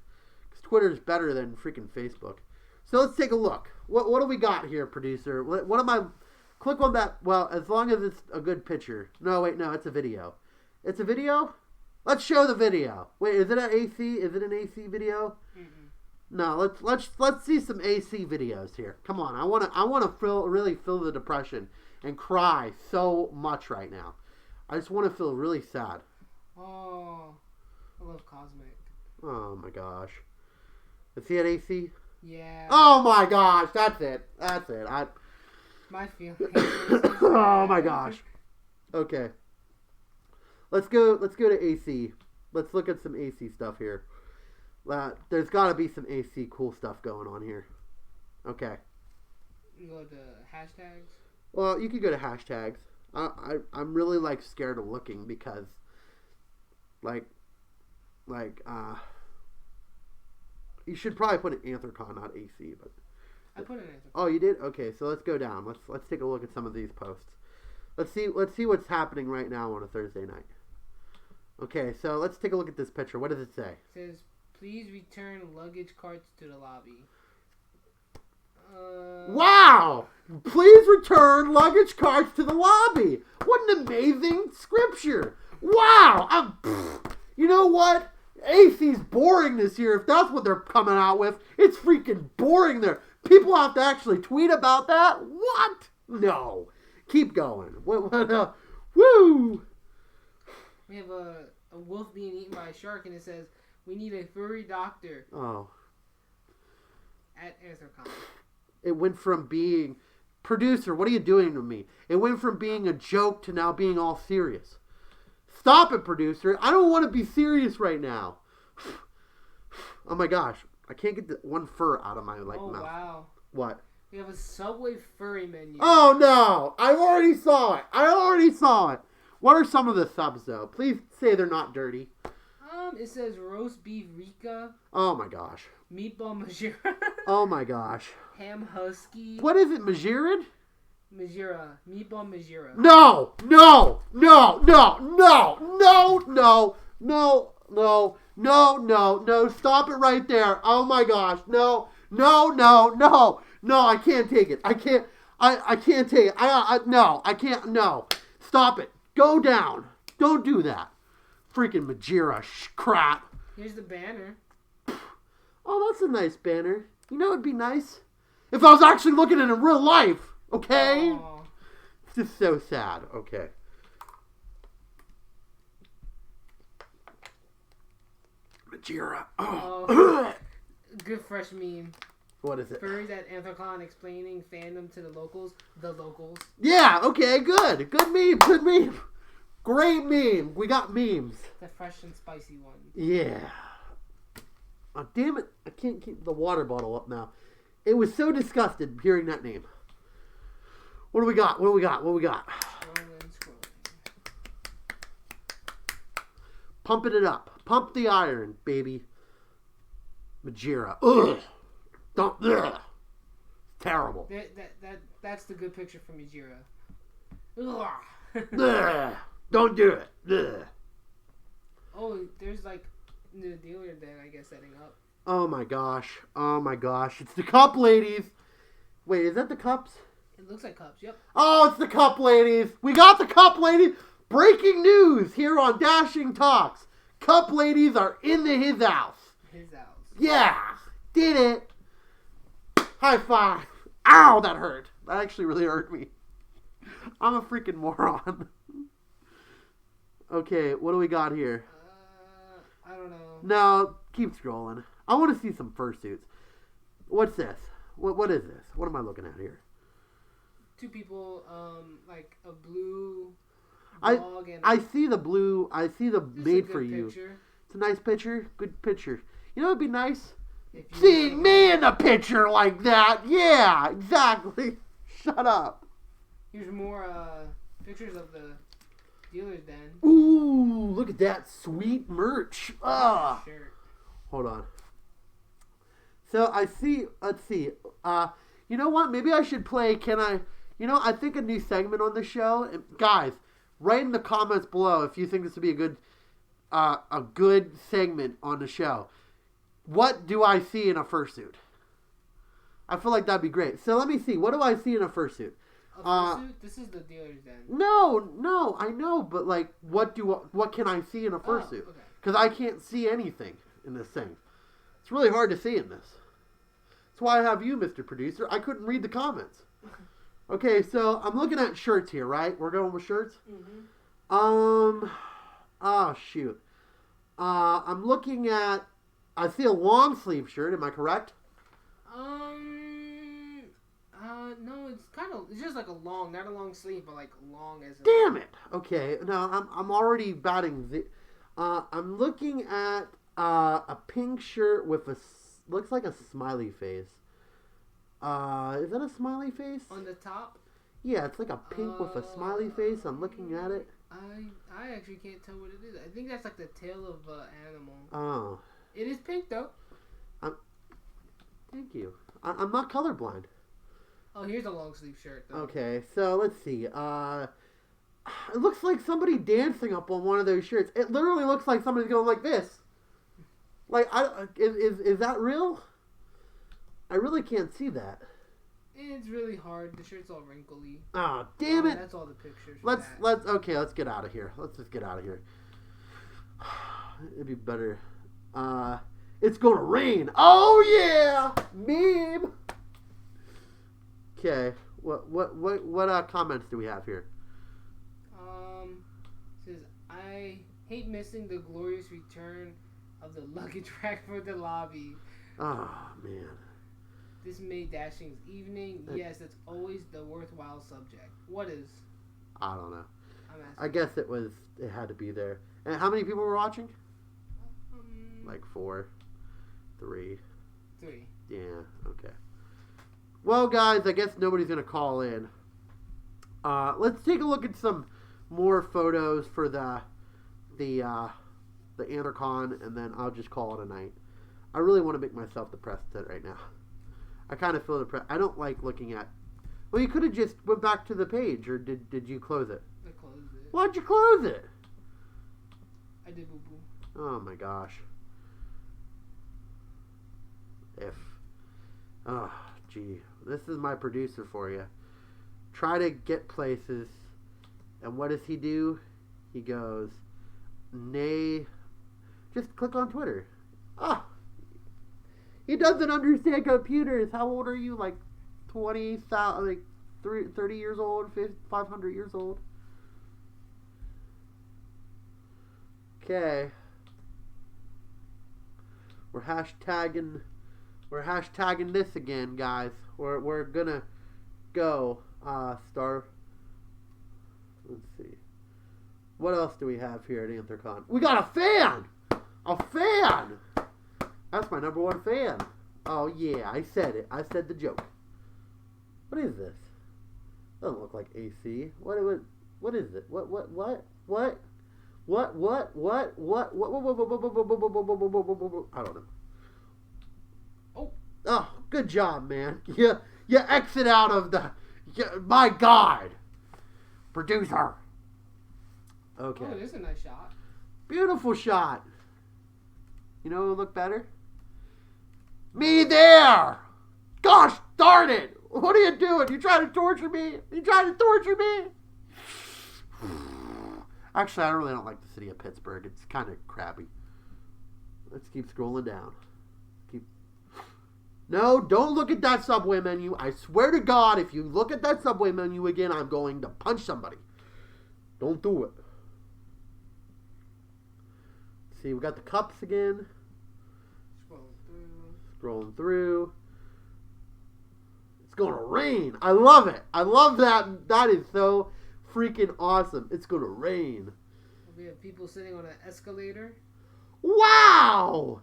because Twitter is better than freaking Facebook. So let's take a look. What do we got here, producer? What am I? Click on that. Well, as long as it's a good picture. No, wait, no, it's a video. It's a video. Let's show the video. Wait, is it an AC? Is it an AC video? Mm-mm. No, let's see some AC videos here. Come on, I wanna really feel the depression and cry so much right now. I just want to feel really sad. Oh, I love Cosmic. Oh my gosh, is he at AC? Yeah. Oh my gosh, that's it. My feelings. Oh my gosh. Okay. Let's go to AC. Let's look at some AC stuff here. There's got to be some AC cool stuff going on here. Okay. You go to hashtags? Well, you could go to hashtags. I'm really like scared of looking because you should probably put an Anthrocon, not AC, but I put an Anthrocon. Oh, you did? Okay, so let's go down. Let's take a look at some of these posts. Let's see what's happening right now on a Thursday night. Okay, so let's take a look at this picture. What does it say? It says, please return luggage carts to the lobby. Wow! Please return luggage carts to the lobby. What an amazing scripture. Wow! You know what? AC's boring this year. If that's what they're coming out with, it's freaking boring there. People have to actually tweet about that? What? No. Keep going. Woo! We have a wolf being eaten by a shark, and it says, we need a furry doctor. Oh. At Anthrocon. It went from being... Producer, what are you doing to me? It went from being a joke to now being all serious. Stop it, producer. I don't want to be serious right now. Oh my gosh. I can't get the one fur out of my mouth. Oh, wow. What? We have a Subway furry menu. Oh, no. I already saw it. What are some of the subs, though? Please say they're not dirty. It says roast beef Rika. Oh, my gosh. Meatball Majira. Oh, my gosh. Ham Husky. What is it, Majirid? Majira. Meatball Majira. No. Stop it right there. Oh, my gosh. No. I can't take it. I can't take it. I can't. No. Stop it. Go down. Don't do that. Freaking Majira crap. Here's the banner. Oh, that's a nice banner. You know, it'd be nice if I was actually looking at it in real life. Okay? Aww. It's just so sad. Okay. Majira. Oh. Good fresh meme. What is it? Furries at Anthrocon explaining fandom to the locals. The locals. Yeah, okay, good. Good meme. Great meme. We got memes. The fresh and spicy one. Yeah. Oh, damn it. I can't keep the water bottle up now. It was so disgusted hearing that name. What do we got? Scrolling. Pumping it up. Pump the iron, baby. Majira. Ugh. Ugh. Terrible. That's the good picture from Majira. Ugh. Ugh. Don't do it. Ugh. Oh, there's like the dealer then, I guess, setting up. Oh my gosh. It's the cup ladies. Wait, is that the cups? It looks like cups, yep. Oh, it's the cup ladies. We got the cup ladies. Breaking news here on Dashing Talks. Cup ladies are in his house. His house. Yeah. Did it. High five. Ow, that hurt. That actually really hurt me. I'm a freaking moron. Okay, what do we got here? I don't know. No, keep scrolling. I want to see some fursuits. What's this? What is this? What am I looking at here? Two people, like a blue dog and I see the blue. I see the made for you. Picture. It's a nice picture. Good picture. You know, it'd be nice. Seeing me in the picture like that. Yeah, exactly. Shut up. Here's more pictures of the dealer's den. Ooh, look at that sweet merch. Ah. Shirt. Hold on. So I see, let's see. You know what? Maybe I should play, I think a new segment on the show. And guys, write in the comments below if you think this would be a good segment on the show. What do I see in a fursuit? I feel like that'd be great. So let me see. What do I see in a fursuit? A fursuit? This is the dealer's den. No, I know, but like, what can I see in a fursuit? Okay. Because I can't see anything in this thing. It's really hard to see in this. That's why I have you, Mr. Producer. I couldn't read the comments. Okay, so I'm looking at shirts here, right? We're going with shirts? Mm-hmm. Oh, shoot. I'm looking at, I see a long sleeve shirt. Am I correct? No, it's just like a long, not a long sleeve, but like long as a... Damn it! Okay, no, I'm already batting I'm looking at a pink shirt with looks like a smiley face. Is that a smiley face? On the top? Yeah, it's like a pink with a smiley face. I'm looking at it. I actually can't tell what it is. I think that's like the tail of an animal. Oh. It is pink though. Thank you. I'm not colorblind. Oh, here's a long sleeve shirt though. Okay, so let's see. It looks like somebody dancing up on one of those shirts. It literally looks like somebody's going like this. Like, is that real? I really can't see that. It's really hard. The shirt's all wrinkly. Oh, damn it! That's all the pictures. Let's get out of here. Let's just get out of here. It'd be better. It's gonna rain. Oh yeah, meme. Okay, what comments do we have here? Says I hate missing the glorious return of the luggage rack for the lobby. Oh man. This made Dashing's evening. Yes, it's always the worthwhile subject. What is? I don't know. I guess it had to be there. And how many people were watching? Like 4, 3. 3. Yeah, okay. Well, guys, I guess nobody's going to call in. Let's take a look at some more photos for the Anarchon, and then I'll just call it a night. I really want to make myself depressed right now. I kind of feel depressed. I don't like looking at... Well, you could have just went back to the page, or did you close it? I closed it. Why'd you close it? I did boo-boo. Oh, my gosh. Oh, gee. This is my producer for you. Try to get places. And what does he do? He goes, nay. Just click on Twitter. Ah. He doesn't understand computers. How old are you? Like 20,000, like 30 years old, 500 years old? Okay. We're hashtagging this again, guys. We're gonna go star. Let's see. What else do we have here at Anthrocon? We got a fan! A fan! That's my number 1 fan. Oh yeah, I said it. I said the joke. What is this? Doesn't look like AC. What is it? What? I don't know. Oh, good job, man. You exit out of the... my God. Producer. Okay. Oh, this is a nice shot. Beautiful shot. You know who would look better? Me there. Gosh darn it. What are you doing? You trying to torture me? Actually, I really don't like the city of Pittsburgh. It's kind of crappy. Let's keep scrolling down. No, don't look at that Subway menu. I swear to God, if you look at that Subway menu again, I'm going to punch somebody. Don't do it. See, we got the cups again. Scrolling through. It's going to rain. I love it. I love that. That is so freaking awesome. It's going to rain. We have people sitting on an escalator. Wow!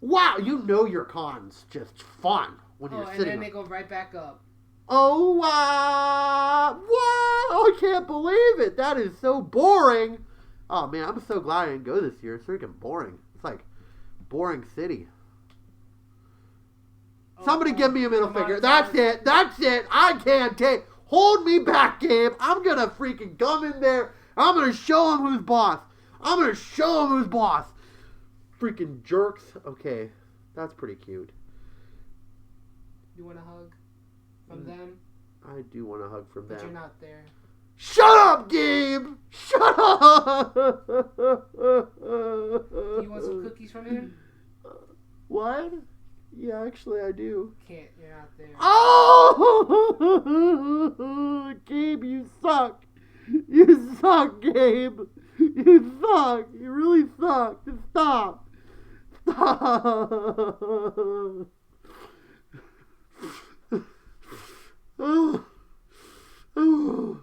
Wow, you know your con's just fun when you're and sitting. then they go right back up. Oh, wow. Wow, I can't believe it. That is so boring. Oh, man, I'm so glad I didn't go this year. It's freaking boring. It's like boring city. Somebody give me a middle finger. That's it. That's it. I can't take. Hold me back, Gabe. I'm going to freaking come in there. I'm going to show him who's boss. I'm going to show him who's boss. Freaking jerks. Okay. That's pretty cute. You want a hug from them? I do want a hug from them. But you're not there. Shut up, Gabe! Shut up! Do you want some cookies from him? What? Yeah, actually I do. Can't. You're not there. Oh! Gabe, you suck. You suck, Gabe. You suck. You really suck. Just stop. Stop. Oh. Oh.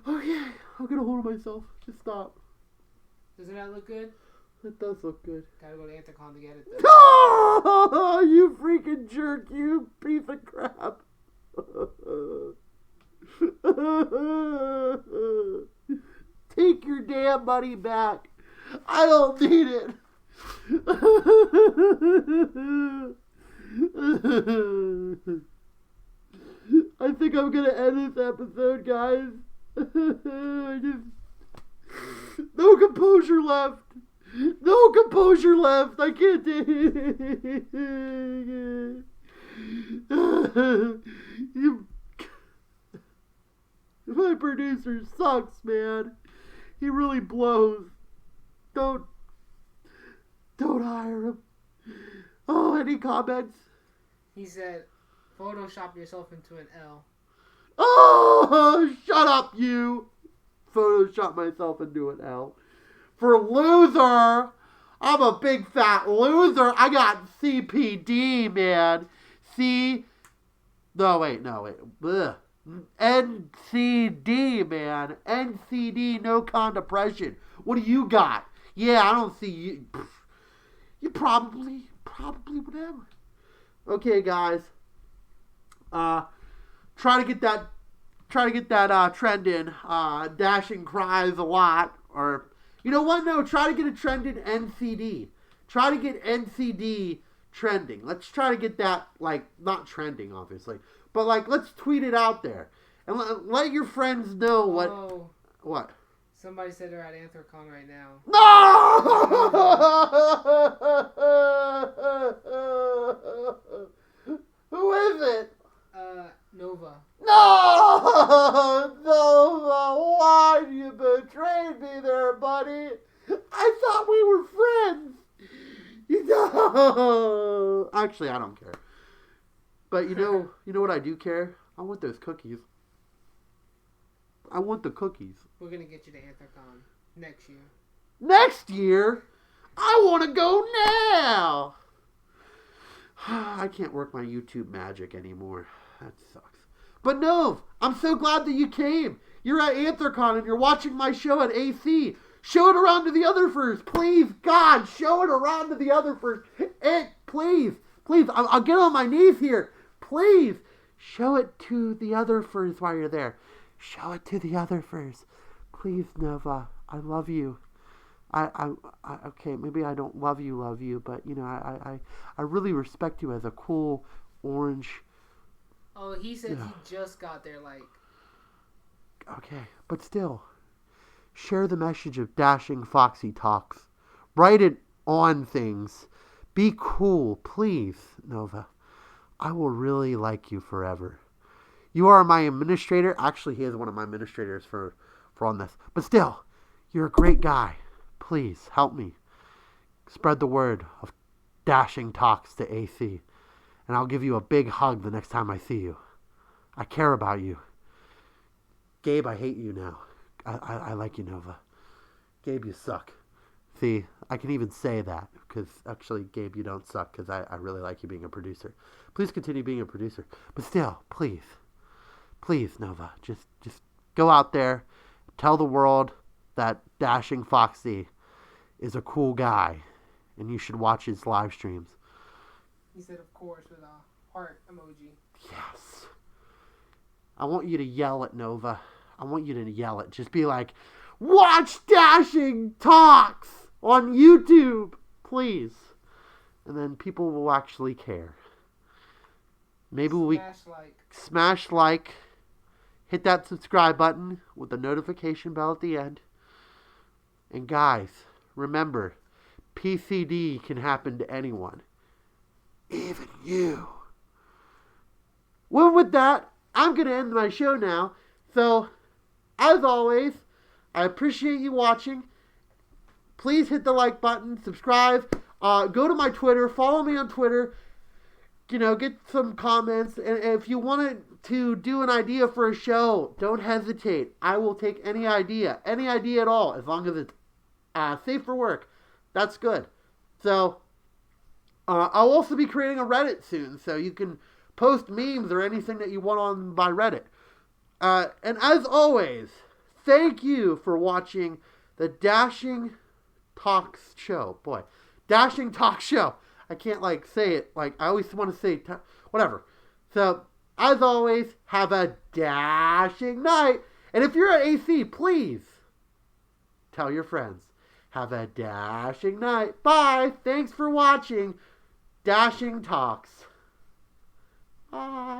Okay, I'm gonna hold myself. Just stop. Doesn't that look good? It does look good. Gotta go to Anthropon to get it though. Oh, you freaking jerk, you piece of crap. Take your damn money back. I don't need it. I think I'm gonna end this episode, guys. No composure left. No composure left. I can't take it. My producer sucks, man. He really blows. Don't hire him. Oh, any comments? He said, Photoshop yourself into an L. Oh, shut up, you. Photoshop myself into an L. For loser, I'm a big fat loser. I got CPD, man. No, wait. Ugh. NCD, man. NCD, no con depression. What do you got? Yeah, I don't see you. You probably whatever. Okay, guys. Try to get that trend in. Dashing cries a lot. Or, you know what? No, try to get a trend in NCD. Try to get NCD trending. Let's try to get that, like, not trending, obviously. But, like, let's tweet it out there. And let your friends know what... Oh. What? Somebody said they're at Anthrocon right now. No! Who is it? Nova. No! Nova, why you betrayed me there, buddy? I thought we were friends. No. Actually, I don't care. But you know what I do care? I want those cookies. I want the cookies. We're gonna get you to Anthrocon next year. Next year? I want to go now. I can't work my YouTube magic anymore. That sucks. But no, I'm so glad that you came. You're at Anthrocon and you're watching my show at AC. Show it around to the other furs. Please, God, show it around to the other furs. Please, I'll get on my knees here. Please, show it to the other furs while you're there. Show it to the other furs. Please, Nova, I love you. Okay, maybe I don't love you, but, you know, I really respect you as a cool orange. Oh, he said he just got there, like. Okay, but still, share the message of Dashing Foxie Talks. Write it on things. Be cool, please, Nova. I will really like you forever. You are my administrator. Actually, he is one of my administrators for on this. But still, you're a great guy. Please, help me. Spread the word of Dashing Talks to AC. And I'll give you a big hug the next time I see you. I care about you. Gabe, I hate you now. I like you, Nova. Gabe, you suck. See, I can even say that. Because actually, Gabe, you don't suck. Because I really like you being a producer. Please continue being a producer. But still, please. Please, Nova. Just go out there. Tell the world that Dashing Foxie is a cool guy. and you should watch his live streams. He said, of course, with a heart emoji. Yes. I want you to yell at Nova. I want you to yell it. Just be like, watch Dashing Talks on YouTube, please. And then people will actually care. Maybe smash like, hit that subscribe button with the notification bell at the end. And guys, remember, PCD can happen to anyone. Even you. Well, with that, I'm going to end my show now. So, as always, I appreciate you watching. Please hit the like button, subscribe, go to my Twitter, follow me on Twitter, get some comments. And if you wanted to do an idea for a show, don't hesitate. I will take any idea at all, as long as it's safe for work. That's good. So, I'll also be creating a Reddit soon, so you can post memes or anything that you want on by Reddit. And as always, thank you for watching the Dashing Talks show. Boy, Dashing Talk show. I can't say it. I always want to say whatever. So, as always, have a dashing night. And if you're at AC, please tell your friends. Have a dashing night. Bye. Thanks for watching Dashing Talks. Bye.